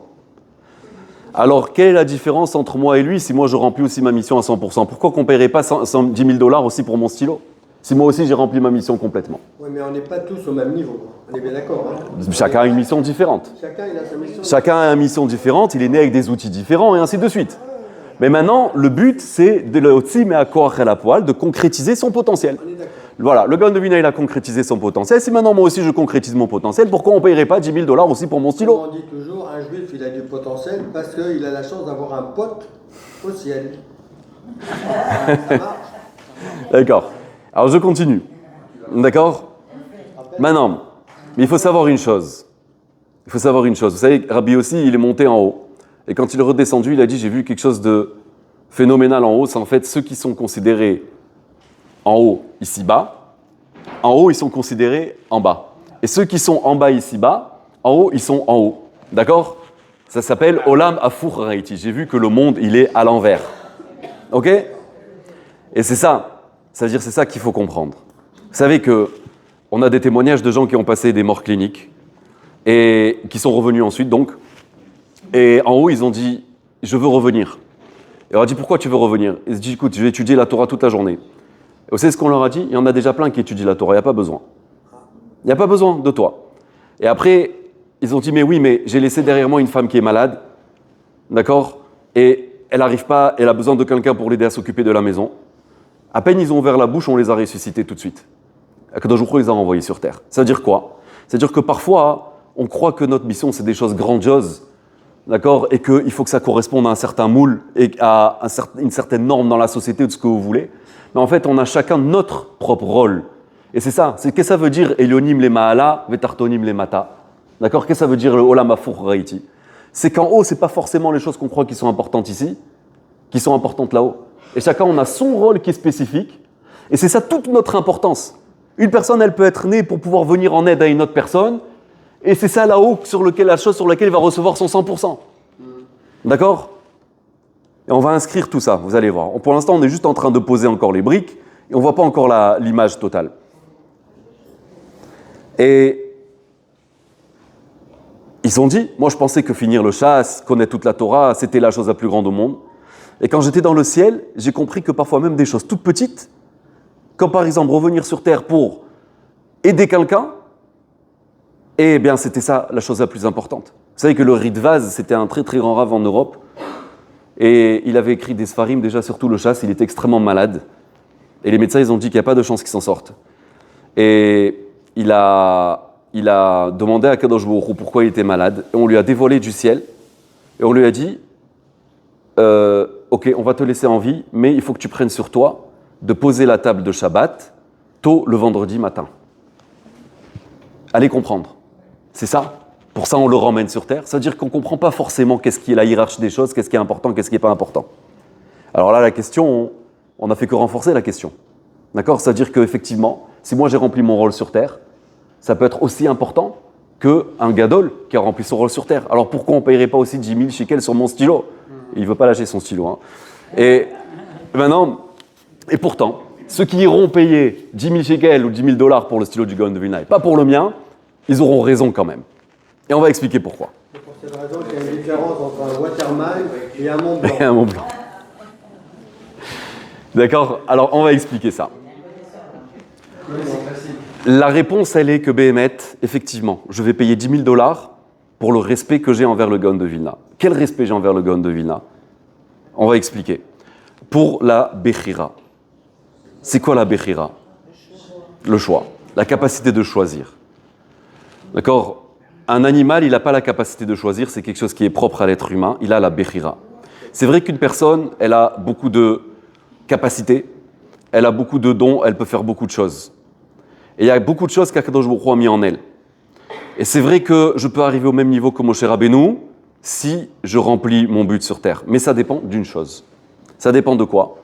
Alors, quelle est la différence entre moi et lui si moi, je remplis aussi ma mission à 100%? Pourquoi qu'on ne paierait pas $10 000 aussi pour mon stylo? Si moi aussi, j'ai rempli ma mission complètement. Oui, mais on n'est pas tous au même niveau. On est bien d'accord. Hein? Chacun a une mission différente. Chacun, il a sa mission. Chacun a une mission différente, il est né avec des outils différents et ainsi de suite. Mais maintenant, le but, c'est de concrétiser son potentiel. On est d'accord. Voilà, le Gaon de Vilna, il a concrétisé son potentiel. Si maintenant, moi aussi, je concrétise mon potentiel, pourquoi on ne paierait pas $10 000 aussi pour mon stylo? On dit toujours, un juif, il a du potentiel parce qu'il a la chance d'avoir un pote au ciel. Ça marche. D'accord. Alors, je continue. D'accord? Maintenant, mais il faut savoir une chose. Vous savez, Rabbi aussi, il est monté en haut. Et quand il est redescendu, il a dit, j'ai vu quelque chose de phénoménal en haut. C'est en fait ceux qui sont considérés en haut, ici-bas. En haut, ils sont considérés en bas. Et ceux qui sont en bas, ici-bas, en haut, ils sont en haut. D'accord? Ça s'appelle Olam Afur Raiti. J'ai vu que le monde, il est à l'envers. Ok? Et c'est ça. C'est-à-dire, c'est ça qu'il faut comprendre. Vous savez qu'on a des témoignages de gens qui ont passé des morts cliniques et qui sont revenus ensuite, donc. Et en haut, ils ont dit, je veux revenir. Et on a dit, pourquoi tu veux revenir? Ils ont dit, écoute, je vais étudier la Torah toute la journée. Et vous savez ce qu'on leur a dit? Il y en a déjà plein qui étudient la Torah, il n'y a pas besoin. Il n'y a pas besoin de toi. Et après, ils ont dit, mais oui, mais j'ai laissé derrière moi une femme qui est malade, d'accord? Et elle n'arrive pas, elle a besoin de quelqu'un pour l'aider à s'occuper de la maison. À peine ils ont ouvert la bouche, on les a ressuscités tout de suite. Akadosh Baruch Hu les a renvoyés sur terre. C'est-à-dire quoi? C'est-à-dire que parfois, on croit que notre mission, c'est des choses grandioses, d'accord? Et qu'il faut que ça corresponde à un certain moule et à une certaine norme dans la société ou de ce que vous voulez. Mais en fait, on a chacun notre propre rôle. Et c'est ça. Qu'est-ce que ça veut dire Elionim le Maala, Vetartonim le Mata? D'accord? Qu'est-ce que ça veut dire le Olam Hafur Raiti? C'est qu'en haut, ce n'est pas forcément les choses qu'on croit qui sont importantes ici, qui sont importantes là-haut. Et chacun, on a son rôle qui est spécifique. Et c'est ça toute notre importance. Une personne, elle peut être née pour pouvoir venir en aide à une autre personne. Et c'est ça là-haut, la chose sur laquelle il va recevoir son 100%. D'accord? Et on va inscrire tout ça, vous allez voir. Pour l'instant, on est juste en train de poser encore les briques. Et on ne voit pas encore l'image totale. Et ils ont dit, moi je pensais que finir le chasse, connaître toute la Torah, c'était la chose la plus grande au monde. Et quand j'étais dans le ciel, j'ai compris que parfois même des choses toutes petites, comme par exemple revenir sur terre pour aider quelqu'un, eh bien c'était ça la chose la plus importante. Vous savez que le Ritvaz, c'était un très très grand rave en Europe, et il avait écrit des sfarim déjà sur tout le chasse, il était extrêmement malade. Et les médecins, ils ont dit qu'il n'y a pas de chance qu'il s'en sorte. Et il a demandé à Kadosh Baruch Hu pourquoi il était malade. Et on lui a dévoilé du ciel. Et on lui a dit, ok, on va te laisser en vie, mais il faut que tu prennes sur toi de poser la table de Shabbat tôt le vendredi matin. Allez comprendre. C'est ça. Pour ça, on le ramène sur terre. C'est-à-dire qu'on ne comprend pas forcément qu'est-ce qui est la hiérarchie des choses, qu'est-ce qui est important, qu'est-ce qui n'est pas important. Alors là, la question, on n'a fait que renforcer la question. D'accord? C'est-à-dire qu'effectivement, si moi j'ai rempli mon rôle sur terre, ça peut être aussi important qu'un gadol qui a rempli son rôle sur terre. Alors pourquoi on ne payerait pas aussi 10 000 shekels sur mon stylo? Il ne veut pas lâcher son stylo. Hein. Et maintenant, et pourtant, ceux qui iront payer 10 000 shekels ou 10 000 dollars pour le stylo du Gaon de Vilna, et pas pour le mien, ils auront raison quand même. Et on va expliquer pourquoi. C'est pour cette raison qu'il y a une différence entre un Waterman et un Mont Blanc. Et un Mont Blanc. D'accord? Alors, on va expliquer ça. La réponse, elle est que Béhémet, effectivement, je vais payer 10 000 dollars pour le respect que j'ai envers le Gaon de Vilna. Quel respect j'ai envers le Gaon de Vilna? On va expliquer. Pour la Bechira. C'est quoi la Bechira? Le choix. La capacité de choisir. D'accord? Un animal, il n'a pas la capacité de choisir, c'est quelque chose qui est propre à l'être humain, il a la Bechira. C'est vrai qu'une personne, elle a beaucoup de capacités, elle a beaucoup de dons, elle peut faire beaucoup de choses. Et il y a beaucoup de choses qu'Akadosh Baruch Hu a mis en elle. Et c'est vrai que je peux arriver au même niveau que Moshe Rabbeinu si je remplis mon but sur terre. Mais ça dépend d'une chose. Ça dépend de quoi?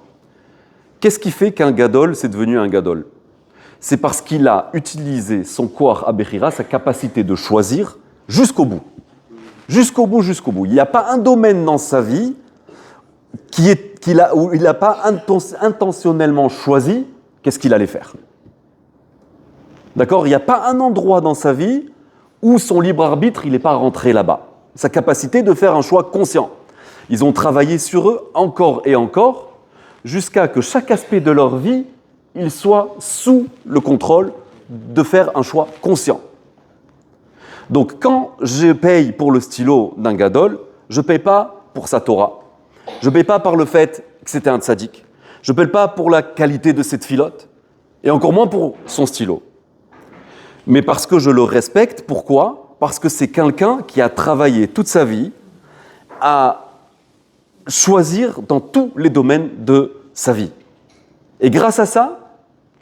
Qu'est-ce qui fait qu'un gadol, c'est devenu un gadol? C'est parce qu'il a utilisé son koach abechira, sa capacité de choisir, jusqu'au bout. Jusqu'au bout, jusqu'au bout. Il n'y a pas un domaine dans sa vie où il n'a pas intentionnellement choisi qu'est-ce qu'il allait faire. D'accord? Il n'y a pas un endroit dans sa vie où son libre arbitre, il n'est pas rentré là-bas. Sa capacité de faire un choix conscient. Ils ont travaillé sur eux encore et encore, jusqu'à que chaque aspect de leur vie, il soit sous le contrôle de faire un choix conscient. Donc quand je paye pour le stylo d'un gadol, je ne paye pas pour sa Torah. Je ne paye pas par le fait que c'était un tzaddik. Je ne paye pas pour la qualité de cette filote, et encore moins pour son stylo. Mais parce que je le respecte, pourquoi? Parce que c'est quelqu'un qui a travaillé toute sa vie à choisir dans tous les domaines de sa vie. Et grâce à ça,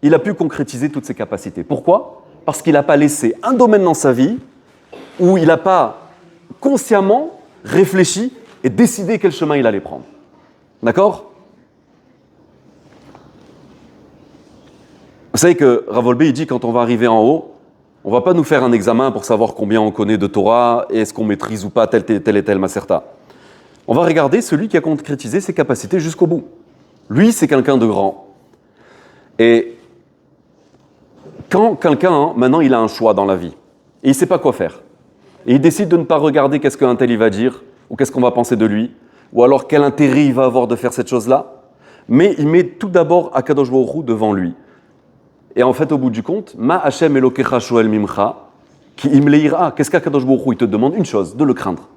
il a pu concrétiser toutes ses capacités. Pourquoi? Parce qu'il n'a pas laissé un domaine dans sa vie où il n'a pas consciemment réfléchi et décidé quel chemin il allait prendre. D'accord? Vous savez que Rav Wolbe, il dit quand on va arriver en haut, on ne va pas nous faire un examen pour savoir combien on connaît de Torah et est-ce qu'on maîtrise ou pas tel et tel maserta. On va regarder celui qui a concrétisé ses capacités jusqu'au bout. Lui, c'est quelqu'un de grand. Et quand quelqu'un, maintenant, il a un choix dans la vie, et il ne sait pas quoi faire, et il décide de ne pas regarder qu'est-ce qu'un tel il va dire, ou qu'est-ce qu'on va penser de lui, ou alors quel intérêt il va avoir de faire cette chose-là, mais il met tout d'abord Akadosh Baruch Hu devant lui. Et en fait, au bout du compte, Ma Hashem Elokecha Shoel Mimcha, Qui imleira. Qu'est-ce qu'Akadosh Baruch Hu, il te demande? Une chose, de le craindre.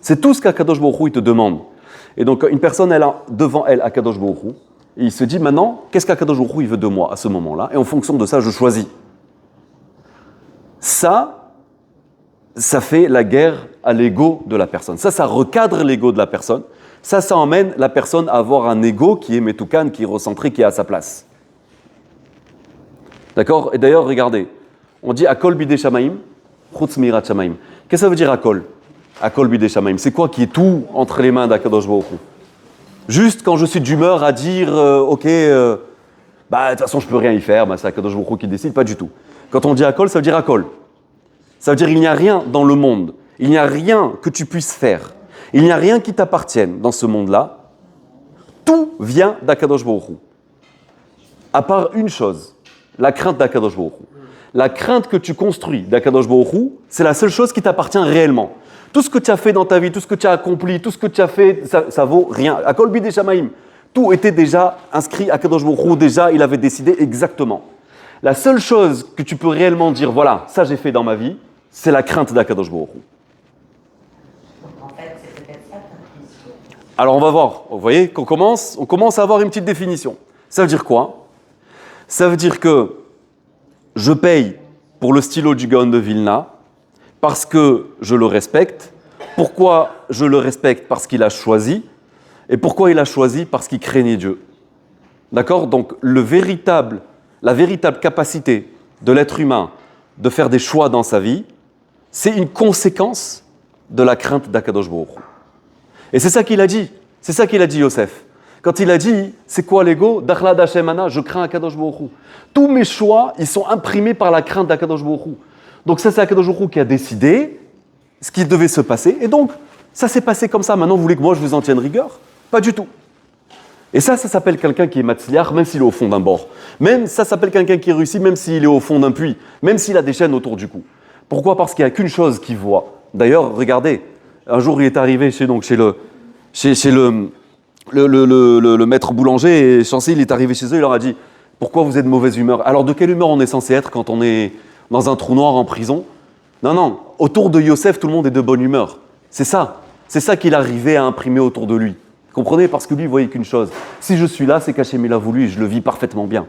C'est tout ce qu'Akadosh Baruch Hu, il te demande. Et donc, une personne, elle a devant elle Akadosh Baruch Hu, et il se dit maintenant, qu'est-ce qu'Akadosh Baruch Hu, il veut de moi à ce moment-là? Et en fonction de ça, je choisis. Ça fait la guerre à l'ego de la personne. Ça recadre l'ego de la personne. Ça emmène la personne à avoir un ego qui est metoukan, qui est recentré, qui est à sa place. D'accord? Et d'ailleurs, regardez, on dit Akol bidei shamaim, chutz mirat shamaim. Qu'est-ce que ça veut dire Akol? Akol bidei shamaim. C'est quoi qui est tout entre les mains d'Akadosh Baruch Hu? Juste quand je suis d'humeur à dire, de toute façon, je peux rien y faire, c'est Akadosh Baruch Hu qui décide, pas du tout. Quand on dit Akol, ça veut dire Akol. Ça veut dire qu'il n'y a rien dans le monde, il n'y a rien que tu puisses faire, il n'y a rien qui t'appartienne dans ce monde-là. Tout vient d'Akadosh Baruch Hu. À part une chose, la crainte d'Akadosh Baruch Hu. La crainte que tu construis d'Akadosh Baruch Hu, c'est la seule chose qui t'appartient réellement. Tout ce que tu as fait dans ta vie, tout ce que tu as accompli, tout ce que tu as fait, ça vaut rien. Akol bidei shamaim, tout était déjà inscrit à Akadosh Baruch Hu, déjà il avait décidé exactement. La seule chose que tu peux réellement dire, voilà, ça j'ai fait dans ma vie, c'est la crainte d'Akadosh Baruch Hu. En fait, c'est peut-être ça ta question. Alors on va voir, vous voyez qu'on commence à avoir une petite définition. Ça veut dire quoi? Ça veut dire que je paye pour le stylo du Gaon de Vilna parce que je le respecte. Pourquoi je le respecte? Parce qu'il a choisi. Et pourquoi il a choisi? Parce qu'il craignait Dieu. D'accord? Donc la véritable capacité de l'être humain de faire des choix dans sa vie, c'est une conséquence de la crainte d'Akadosh Baruch Hu. Et c'est ça qu'il a dit. C'est ça qu'il a dit Yosef. Quand il a dit, c'est quoi l'ego? Dachlad Hashem ana, je crains Akadosh Baruch Hu. Tous mes choix, ils sont imprimés par la crainte d'Akadosh Baruch Hu. Donc ça, c'est Akadosh Baruch Hu qui a décidé ce qui devait se passer. Et donc, ça s'est passé comme ça. Maintenant, vous voulez que moi, je vous en tienne rigueur? Pas du tout. Et ça s'appelle quelqu'un qui est matzliach, même s'il est au fond d'un bord. Même ça s'appelle quelqu'un qui réussit, même s'il est au fond d'un puits. Même s'il a des chaînes autour du cou. Pourquoi? Parce qu'il n'y a qu'une chose qu'il voit. D'ailleurs, regardez, un jour, il est arrivé chez le maître boulanger, et Chancey, il est arrivé chez eux, il leur a dit « Pourquoi vous êtes de mauvaise humeur ?» Alors, de quelle humeur on est censé être quand on est dans un trou noir en prison? Non, autour de Yosef, tout le monde est de bonne humeur. C'est ça qu'il arrivait à imprimer autour de lui. Comprenez? Parce que lui, il voyait qu'une chose. Si je suis là, c'est qu'Hachem il a voulu et je le vis parfaitement bien.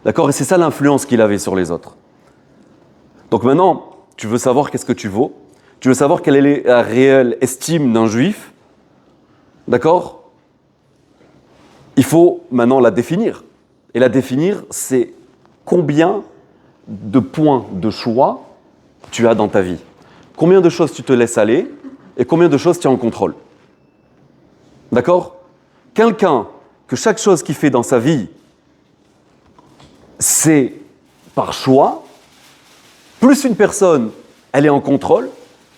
D'accord? Et c'est ça l'influence qu'il avait sur les autres. Donc maintenant, tu veux savoir qu'est-ce que tu vaux? Tu veux savoir quelle est la réelle estime d'un juif? D'accord? Il faut maintenant la définir. Et la définir, c'est combien de points de choix tu as dans ta vie. Combien de choses tu te laisses aller et combien de choses tu as en contrôle. D'accord? Quelqu'un que chaque chose qu'il fait dans sa vie, c'est par choix, plus une personne, elle est en contrôle,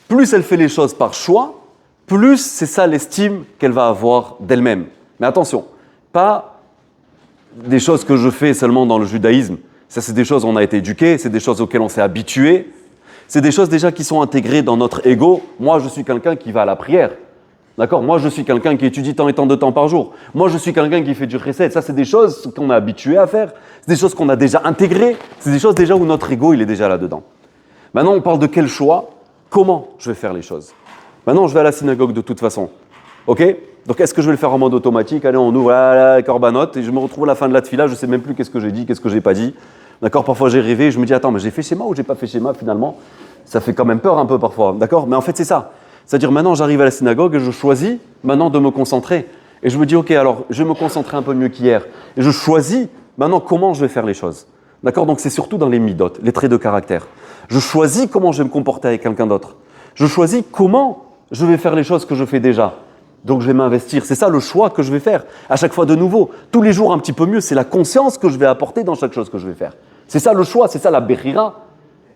plus elle fait les choses par choix, plus c'est ça l'estime qu'elle va avoir d'elle-même. Mais attention, pas des choses que je fais seulement dans le judaïsme. Ça, c'est des choses où on a été éduqué, c'est des choses auxquelles on s'est habitué. C'est des choses déjà qui sont intégrées dans notre ego. Moi, je suis quelqu'un qui va à la prière. D'accord? Moi, je suis quelqu'un qui étudie tant et tant de temps par jour. Moi, je suis quelqu'un qui fait du chesed. Ça, c'est des choses qu'on est habitué à faire. C'est des choses qu'on a déjà intégrées. C'est des choses déjà où notre ego, il est déjà là-dedans. Maintenant, on parle de quel choix? Comment je vais faire les choses? Maintenant, je vais à la synagogue de toute façon. OK? Donc, est-ce que je vais le faire en mode automatique? Allez, on ouvre la corbanote et je me retrouve à la fin de la tefila. Je ne sais même plus qu'est-ce que j'ai dit, qu'est-ce que j'ai pas dit. D'accord? Parfois, j'ai rêvé. Je me dis, attends, mais j'ai fait schéma ou j'ai pas fait schéma finalement? Ça fait quand même peur un peu parfois. D'accord? Mais en fait, c'est ça. C'est-à-dire maintenant, j'arrive à la synagogue et je choisis maintenant de me concentrer. Et je me dis, OK, alors je vais me concentrer un peu mieux qu'hier. Et je choisis maintenant comment je vais faire les choses. D'accord? Donc c'est surtout dans les midot, les traits de caractère. Je choisis comment je vais me comporter avec quelqu'un d'autre. Je choisis comment je vais faire les choses que je fais déjà. Donc je vais m'investir. C'est ça le choix que je vais faire. À chaque fois de nouveau, tous les jours un petit peu mieux. C'est la conscience que je vais apporter dans chaque chose que je vais faire. C'est ça le choix, c'est ça la bechira.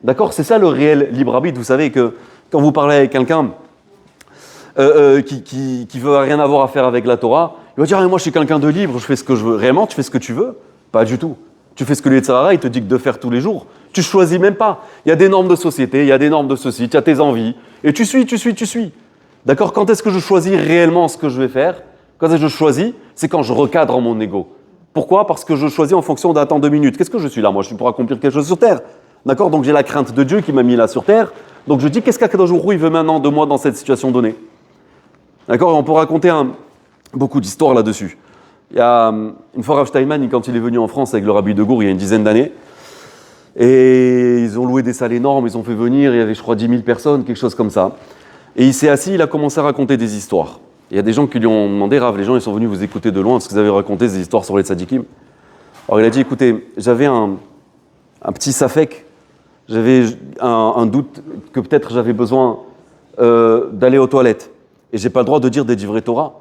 D'accord? C'est ça le réel libre arbitre. Vous savez que quand vous parlez avec quelqu'un qui veut rien avoir à faire avec la Torah, il va dire moi je suis quelqu'un de libre, je fais ce que je veux. Réellement, tu fais ce que tu veux? Pas du tout. Tu fais ce que le Yetzer Hara, il te dit que de faire tous les jours. Tu choisis même pas. Il y a des normes de société, il y a des normes de ceci, tu as tes envies. Et tu suis. D'accord? Quand est-ce que je choisis réellement ce que je vais faire? Quand est-ce que je choisis? C'est quand je recadre en mon ego. Pourquoi? Parce que je choisis en fonction d'un temps 2 minutes. Qu'est-ce que je suis là? Moi, je suis pour accomplir quelque chose sur Terre. D'accord? Donc j'ai la crainte de Dieu qui m'a mis là sur terre. Donc je dis, qu'est-ce qu'Akadosh Baruch Hu, il veut maintenant de moi dans cette situation donnée? D'accord? Et on peut raconter beaucoup d'histoires là-dessus. Il y a une fois Rav Steinman, quand il est venu en France avec le Rabbi de Gour il y a une dizaine d'années, et ils ont loué des salles énormes, ils ont fait venir, il y avait je crois 10 000 personnes, quelque chose comme ça. Et il s'est assis, il a commencé à raconter des histoires. Il y a des gens qui lui ont demandé, Rav, les gens ils sont venus vous écouter de loin parce que vous avez raconté des histoires sur les tzadikim. Alors il a dit, écoutez, j'avais un petit safek, j'avais un doute que peut-être j'avais besoin d'aller aux toilettes. Et j'ai pas le droit de dire des divrei Torah.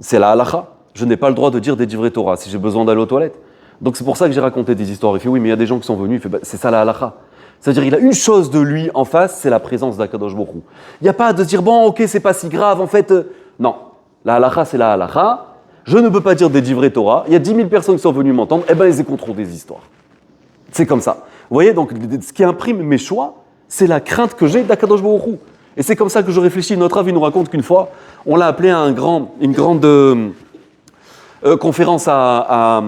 C'est la halakha. Je n'ai pas le droit de dire des divrei Torah si j'ai besoin d'aller aux toilettes. Donc c'est pour ça que j'ai raconté des histoires. Il fait oui, mais il y a des gens qui sont venus. Il fait bah, c'est ça la halakha. C'est-à-dire il a une chose de lui en face, c'est la présence d'Akadosh Baruch Hu. Il n'y a pas de se dire bon, ok, c'est pas si grave. En fait, non. La halakha, c'est la halakha. Je ne peux pas dire des divrei Torah. Il y a 10 000 personnes qui sont venues m'entendre. Eh ben, ils écouteront des histoires. C'est comme ça. Vous voyez, donc ce qui imprime mes choix, c'est la crainte que j'ai d'Akadosh Baruch Hu. Et c'est comme ça que je réfléchis. Notre Rav, il nous raconte qu'une fois, on l'a appelé à une grande conférence à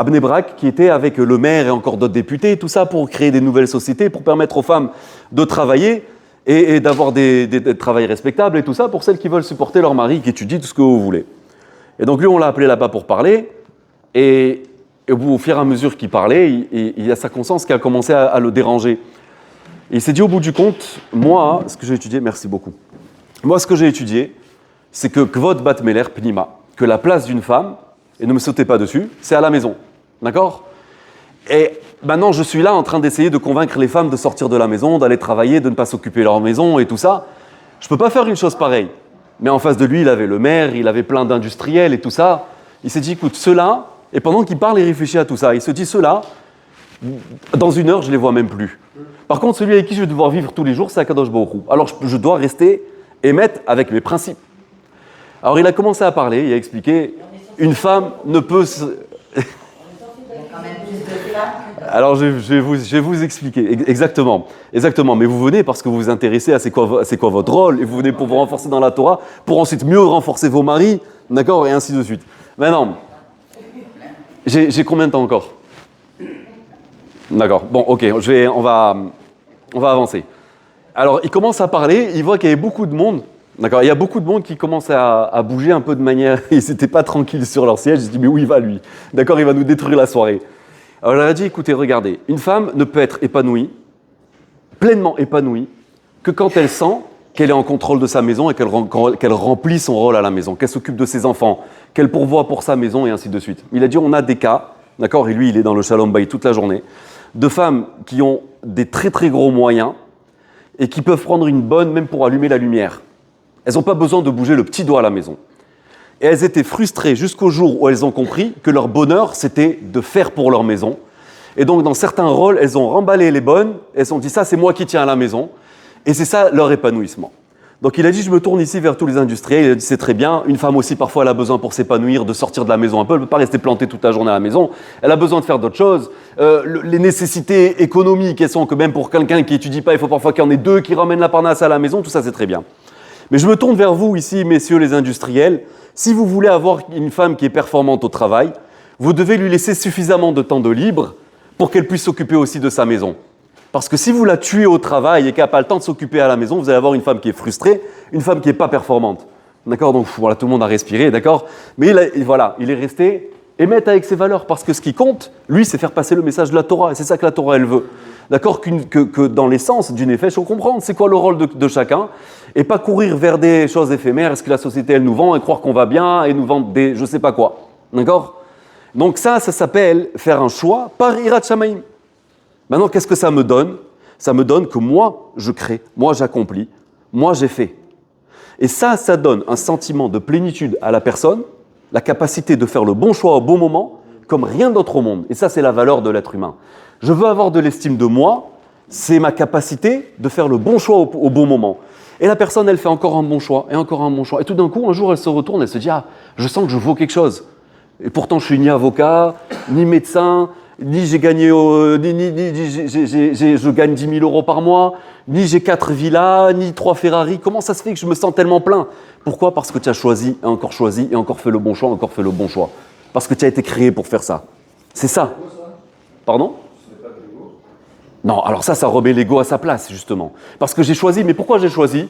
Bnei Brak, qui était avec le maire et encore d'autres députés, tout ça pour créer des nouvelles sociétés, pour permettre aux femmes de travailler et d'avoir des travails respectables et tout ça, pour celles qui veulent supporter leur mari, qui étudient tout ce que vous voulez. Et donc lui, on l'a appelé là-bas pour parler, et au fur et à mesure qu'il parlait, il y a sa conscience qui a commencé à le déranger. Et il s'est dit au bout du compte, moi, ce que j'ai étudié, merci beaucoup. Moi, ce que j'ai étudié, c'est que Kvod Bat Meler Pnima, que la place d'une femme, et ne me sautez pas dessus, c'est à la maison. D'accord? Et maintenant, je suis là en train d'essayer de convaincre les femmes de sortir de la maison, d'aller travailler, de ne pas s'occuper de leur maison et tout ça. Je ne peux pas faire une chose pareille. Mais en face de lui, il avait le maire, il avait plein d'industriels et tout ça. Il s'est dit, écoute, ceux-là, et pendant qu'il parle, il réfléchit à tout ça. Il se dit, ceux-là, dans une heure, je ne les vois même plus. Par contre, celui avec qui je vais devoir vivre tous les jours, c'est Akadosh Baruch Hu. Alors, je dois rester émettre avec mes principes. Alors, il a commencé à parler, il a expliqué, une femme ne peut se... Alors, je vais vous expliquer. Exactement. Mais vous venez parce que vous vous intéressez à c'est quoi votre rôle, et vous venez pour vous renforcer dans la Torah, pour ensuite mieux renforcer vos maris, d'accord, et ainsi de suite. Maintenant, j'ai combien de temps encore? D'accord. Bon, ok, on va avancer. Alors, il commence à parler, il voit qu'il y avait beaucoup de monde. D'accord, il y a beaucoup de monde qui commence à bouger un peu de manière... Ils n'étaient pas tranquilles sur leur siège, ils se disent, mais où il va lui? D'accord, il va nous détruire la soirée. Alors, il a dit, écoutez, regardez, une femme ne peut être épanouie, pleinement épanouie, que quand elle sent qu'elle est en contrôle de sa maison et qu'elle remplit son rôle à la maison, qu'elle s'occupe de ses enfants, qu'elle pourvoit pour sa maison et ainsi de suite. Il a dit, on a des cas, d'accord, et lui, il est dans le Shalom Bayit toute la journée, de femmes qui ont des très très gros moyens et qui peuvent prendre une bonne, même pour allumer la lumière. Elles n'ont pas besoin de bouger le petit doigt à la maison. Et elles étaient frustrées jusqu'au jour où elles ont compris que leur bonheur, c'était de faire pour leur maison. Et donc, dans certains rôles, elles ont remballé les bonnes, elles ont dit, ça, c'est moi qui tiens à la maison. Et c'est ça, leur épanouissement. Donc, il a dit, je me tourne ici vers tous les industriels. Il a dit, c'est très bien. Une femme aussi, parfois, elle a besoin pour s'épanouir, de sortir de la maison un peu. Elle ne peut pas rester plantée toute la journée à la maison. Elle a besoin de faire d'autres choses. Les nécessités économiques, elles sont que même pour quelqu'un qui n'étudie pas, il faut parfois qu'il y en ait deux qui ramènent la parnasse à la maison. Tout ça, c'est très bien. Mais je me tourne vers vous ici, messieurs les industriels. Si vous voulez avoir une femme qui est performante au travail, vous devez lui laisser suffisamment de temps de libre pour qu'elle puisse s'occuper aussi de sa maison. Parce que si vous la tuez au travail et qu'elle n'a pas le temps de s'occuper à la maison, vous allez avoir une femme qui est frustrée, une femme qui n'est pas performante. D'accord? Donc voilà, tout le monde a respiré, d'accord? Mais il est resté émettre avec ses valeurs. Parce que ce qui compte, lui, c'est faire passer le message de la Torah. Et c'est ça que la Torah, elle veut. D'accord? Que dans l'essence d'une effet, il faut comprendre c'est quoi le rôle de chacun. Et pas courir vers des choses éphémères. Est-ce que la société, elle nous vend et croire qu'on va bien et nous vendre des je sais pas quoi. D'accord? Donc ça s'appelle faire un choix par Hirat Shamayim. Maintenant, qu'est-ce que ça me donne? Ça me donne que moi, je crée, moi, j'accomplis, moi, j'ai fait. Et ça donne un sentiment de plénitude à la personne, la capacité de faire le bon choix au bon moment, comme rien d'autre au monde. Et ça, c'est la valeur de l'être humain. Je veux avoir de l'estime de moi, c'est ma capacité de faire le bon choix au bon moment. Et la personne, elle fait encore un bon choix, et encore un bon choix. Et tout d'un coup, un jour, elle se retourne, elle se dit « Ah, je sens que je vaux quelque chose. Et pourtant, je suis ni avocat, ni médecin, ni j'ai gagné, je gagne 10 000 euros par mois, ni j'ai 4 villas, ni 3 Ferrari. Comment ça se fait que je me sens tellement plein? Pourquoi? Parce que tu as choisi, et encore fait le bon choix, encore fait le bon choix. Parce que tu as été créé pour faire ça. C'est ça. Pardon? Non, alors ça remet l'ego à sa place, justement. Parce que j'ai choisi, mais pourquoi j'ai choisi?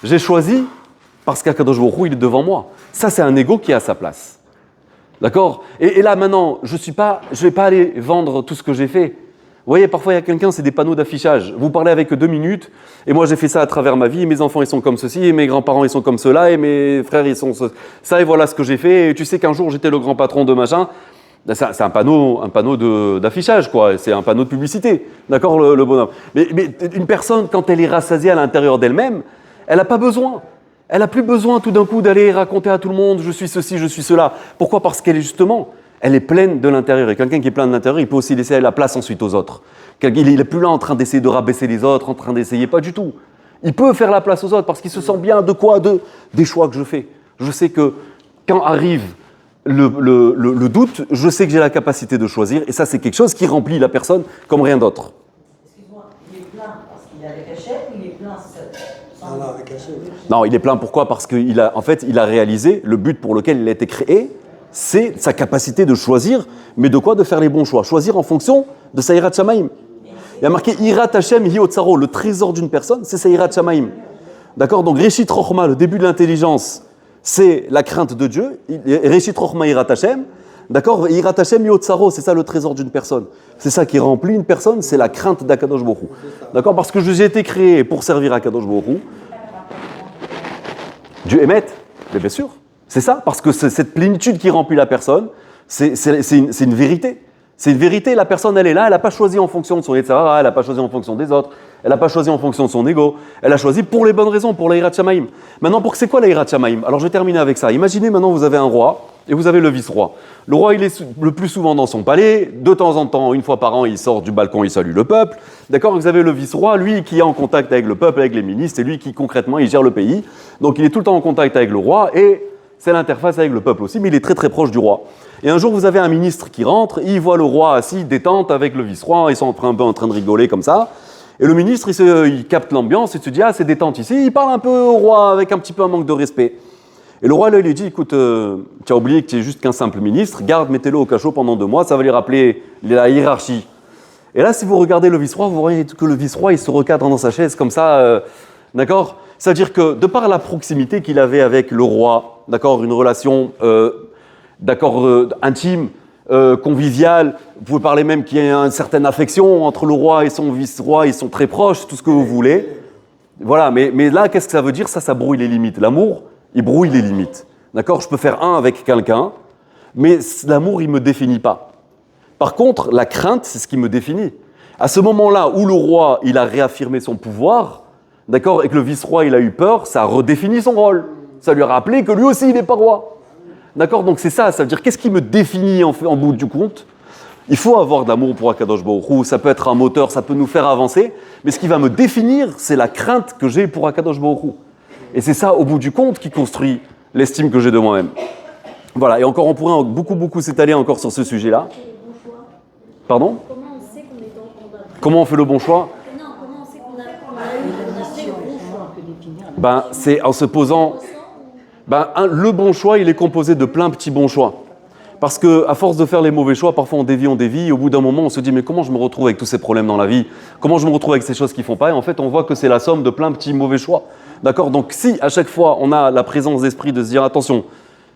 J'ai choisi parce qu'Akadosh Baruch Hu, il est devant moi. Ça, c'est un ego qui est à sa place. D'accord? Et là, maintenant, je ne vais pas aller vendre tout ce que j'ai fait. Vous voyez, parfois, il y a quelqu'un, c'est des panneaux d'affichage. Vous parlez avec 2 minutes, et moi, j'ai fait ça à travers ma vie, et mes enfants, ils sont comme ceci, et mes grands-parents, ils sont comme cela, et mes frères, ils sont ça, et voilà ce que j'ai fait. Et tu sais qu'un jour, j'étais le grand patron de machin. C'est un panneau d'affichage, quoi. C'est un panneau de publicité. D'accord, le bonhomme. Mais une personne, quand elle est rassasiée à l'intérieur d'elle-même, elle n'a pas besoin. Elle n'a plus besoin tout d'un coup d'aller raconter à tout le monde « je suis ceci, je suis cela ». Pourquoi? Parce qu'elle est justement, elle est pleine de l'intérieur. Et quelqu'un qui est plein de l'intérieur, il peut aussi laisser la place ensuite aux autres. Il n'est plus là en train d'essayer de rabaisser les autres, en train d'essayer, pas du tout. Il peut faire la place aux autres parce qu'il se sent bien de quoi? Des choix que je fais. Je sais que quand arrive le doute, je sais que j'ai la capacité de choisir. Et ça, c'est quelque chose qui remplit la personne comme rien d'autre. Excuse-moi, il est plein parce qu'il a les cachets ou il est plein sans... Non, avec cachet. Non, il est plein. Pourquoi? Parce qu'il a, en fait, il a réalisé le but pour lequel il a été créé, c'est sa capacité de choisir, mais de quoi? De faire les bons choix. Choisir en fonction de sa Yirat Shamaim. Il y a marqué Yirat Hashem Hi Otsaro, le trésor d'une personne, c'est sa Yirat Shamaim. D'accord? Donc Reshit Rochma, le début de l'intelligence, c'est la crainte de Dieu. Reshit Rochma Yirat Hashem. D'accord? Yirat Hashem Hi Otsaro, c'est ça le trésor d'une personne. C'est ça qui remplit une personne, c'est la crainte d'Akadosh Baruch Hu. D'accord? Parce que j'ai été créé pour servir Akadosh Baruch Hu. Dieu émet, mais bien sûr. C'est ça, parce que c'est cette plénitude qui remplit la personne, c'est une vérité. C'est une vérité, la personne elle est là, elle n'a pas choisi en fonction de son Yetzirah, elle n'a pas choisi en fonction des autres, elle n'a pas choisi en fonction de son ego, elle a choisi pour les bonnes raisons, pour la Yirat Shamaim. Maintenant, c'est quoi la Yirat Shamaim? Alors je vais terminer avec ça. Imaginez maintenant vous avez un roi et vous avez le vice-roi. Le roi il est le plus souvent dans son palais, de temps en temps, une fois par an, il sort du balcon, il salue le peuple. D'accord? Vous avez le vice-roi, lui qui est en contact avec le peuple, avec les ministres, c'est lui qui concrètement il gère le pays. Donc il est tout le temps en contact avec le roi et c'est l'interface avec le peuple aussi, mais il est très très proche du roi. Et un jour, vous avez un ministre qui rentre, il voit le roi assis, détente avec le vice-roi, ils sont un peu en train de rigoler comme ça. Et le ministre, il capte l'ambiance, il se dit « Ah, c'est détente ici », il parle un peu au roi avec un petit peu un manque de respect. Et le roi, là, il lui dit « Écoute, tu as oublié que tu es juste qu'un simple ministre, garde, mettez-le au cachot pendant 2 mois, ça va lui rappeler la hiérarchie. » Et là, si vous regardez le vice-roi, vous voyez que le vice-roi, il se recadre dans sa chaise comme ça, d'accord? C'est-à-dire que de par la proximité qu'il avait avec le roi, d'accord, une relation intime, conviviale, vous pouvez parler même qu'il y a une certaine affection entre le roi et son vice-roi, ils sont très proches, tout ce que vous voulez. Voilà, mais là, qu'est-ce que ça veut dire? Ça brouille les limites. L'amour, il brouille les limites. D'accord? Je peux faire un avec quelqu'un, mais l'amour, il ne me définit pas. Par contre, la crainte, c'est ce qui me définit. À ce moment-là où le roi, il a réaffirmé son pouvoir, d'accord, et que le vice-roi, il a eu peur, ça a redéfini son rôle. Ça lui a rappelé que lui aussi, il n'est pas roi. D'accord? Donc c'est ça, ça veut dire, qu'est-ce qui me définit en bout du compte? Il faut avoir de l'amour pour Akadosh Baruch Hu, ça peut être un moteur, ça peut nous faire avancer, mais ce qui va me définir, c'est la crainte que j'ai pour Akadosh Baruch Hu. Et c'est ça, au bout du compte, qui construit l'estime que j'ai de moi-même. Voilà, et encore, on pourrait beaucoup s'étaler encore sur ce sujet-là. Pardon? Comment on sait qu'on est dans Comment on fait le bon choix? Non, comment on sait qu'on a fait le bon choix? Ben, c'est en se posant... le bon choix, il est composé de plein de petits bons choix. Parce qu'à force de faire les mauvais choix, parfois on dévie, et au bout d'un moment, on se dit « mais comment je me retrouve avec tous ces problèmes dans la vie? Comment je me retrouve avec ces choses qui ne font pas ?» Et en fait, on voit que c'est la somme de plein de petits mauvais choix. D'accord? Donc si, à chaque fois, on a la présence d'esprit de se dire « attention,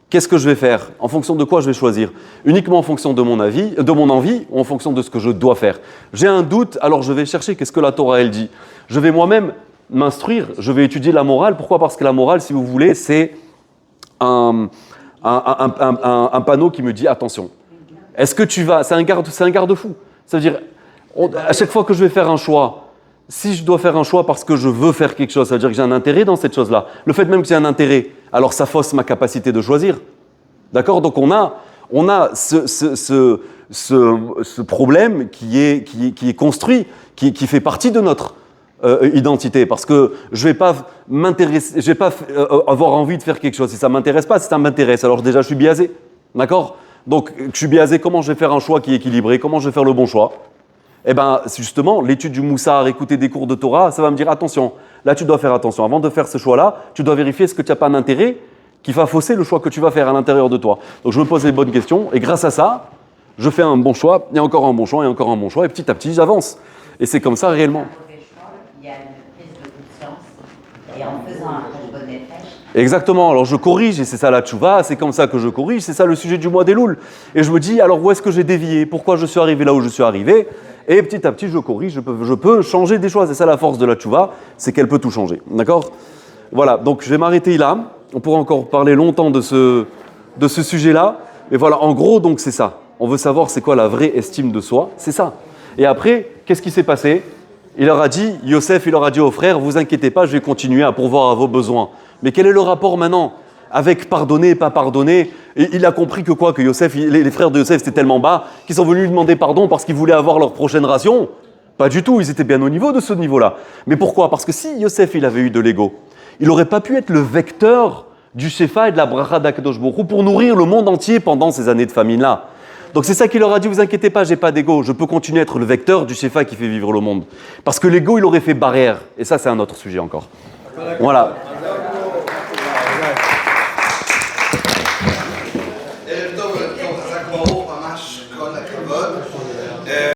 qu'est-ce que je vais faire? En fonction de quoi je vais choisir? Uniquement en fonction de mon envie, ou en fonction de ce que je dois faire? J'ai un doute, alors je vais chercher qu'est-ce que la Torah, elle dit. Je vais moi-même m'instruire, je vais étudier la morale. Pourquoi? Parce que la morale, si vous voulez, c'est un panneau qui me dit attention. Est-ce que tu vas... C'est un garde-fou. Ça veut dire, à chaque fois que je vais faire un choix, si je dois faire un choix parce que je veux faire quelque chose, ça veut dire que j'ai un intérêt dans cette chose-là. Le fait même que j'ai un intérêt, alors ça fausse ma capacité de choisir. D'accord? Donc on a ce problème qui est construit, qui fait partie de notre identité, parce que je vais pas m'intéresser, je vais pas avoir envie de faire quelque chose si ça m'intéresse pas. Si ça m'intéresse, alors déjà je suis biaisé, d'accord? Donc je suis biaisé. Comment je vais faire un choix qui est équilibré? Comment je vais faire le bon choix? Eh ben, c'est justement l'étude du Moussar, écouter des cours de Torah, ça va me dire attention. Là, tu dois faire attention. Avant de faire ce choix-là, tu dois vérifier est-ce que tu n'as pas un intérêt qui va fausser le choix que tu vas faire à l'intérieur de toi. Donc je me pose les bonnes questions et grâce à ça, je fais un bon choix, et encore un bon choix, et encore un bon choix, et petit à petit, j'avance. Et c'est comme ça réellement. Il y a une prise de conscience et en faisant un khashbon nefesh. Exactement, alors je corrige et c'est ça la tchouva, c'est comme ça que je corrige, c'est ça le sujet du mois des louls. Et je me dis, alors où est-ce que j'ai dévié? Pourquoi je suis arrivé là où je suis arrivé? Et petit à petit je corrige, je peux changer des choses. C'est ça la force de la tchouva, c'est qu'elle peut tout changer. D'accord? Voilà, donc je vais m'arrêter là. On pourra encore parler longtemps de ce sujet-là. Mais voilà, en gros, donc c'est ça. On veut savoir c'est quoi la vraie estime de soi, c'est ça. Et après, qu'est-ce qui s'est passé? Il leur a dit, Yosef, il leur a dit aux frères, vous inquiétez pas, je vais continuer à pourvoir à vos besoins. Mais quel est le rapport maintenant avec pardonner et pas pardonner? Et il a compris que quoi? Que Yosef, les frères de Yosef étaient tellement bas qu'ils sont venus lui demander pardon parce qu'ils voulaient avoir leur prochaine ration? Pas du tout, ils étaient bien au niveau de ce niveau-là. Mais pourquoi? Parce que si Yosef, il avait eu de l'ego, il n'aurait pas pu être le vecteur du Shefa et de la Bracha d'Akadosh Baruch Hu pour nourrir le monde entier pendant ces années de famine-là. Donc c'est ça qu'il leur a dit, vous inquiétez pas, j'ai pas d'ego, je peux continuer à être le vecteur du Shefa qui fait vivre le monde. Parce que l'ego, il aurait fait barrière. Et ça, c'est un autre sujet encore. Voilà.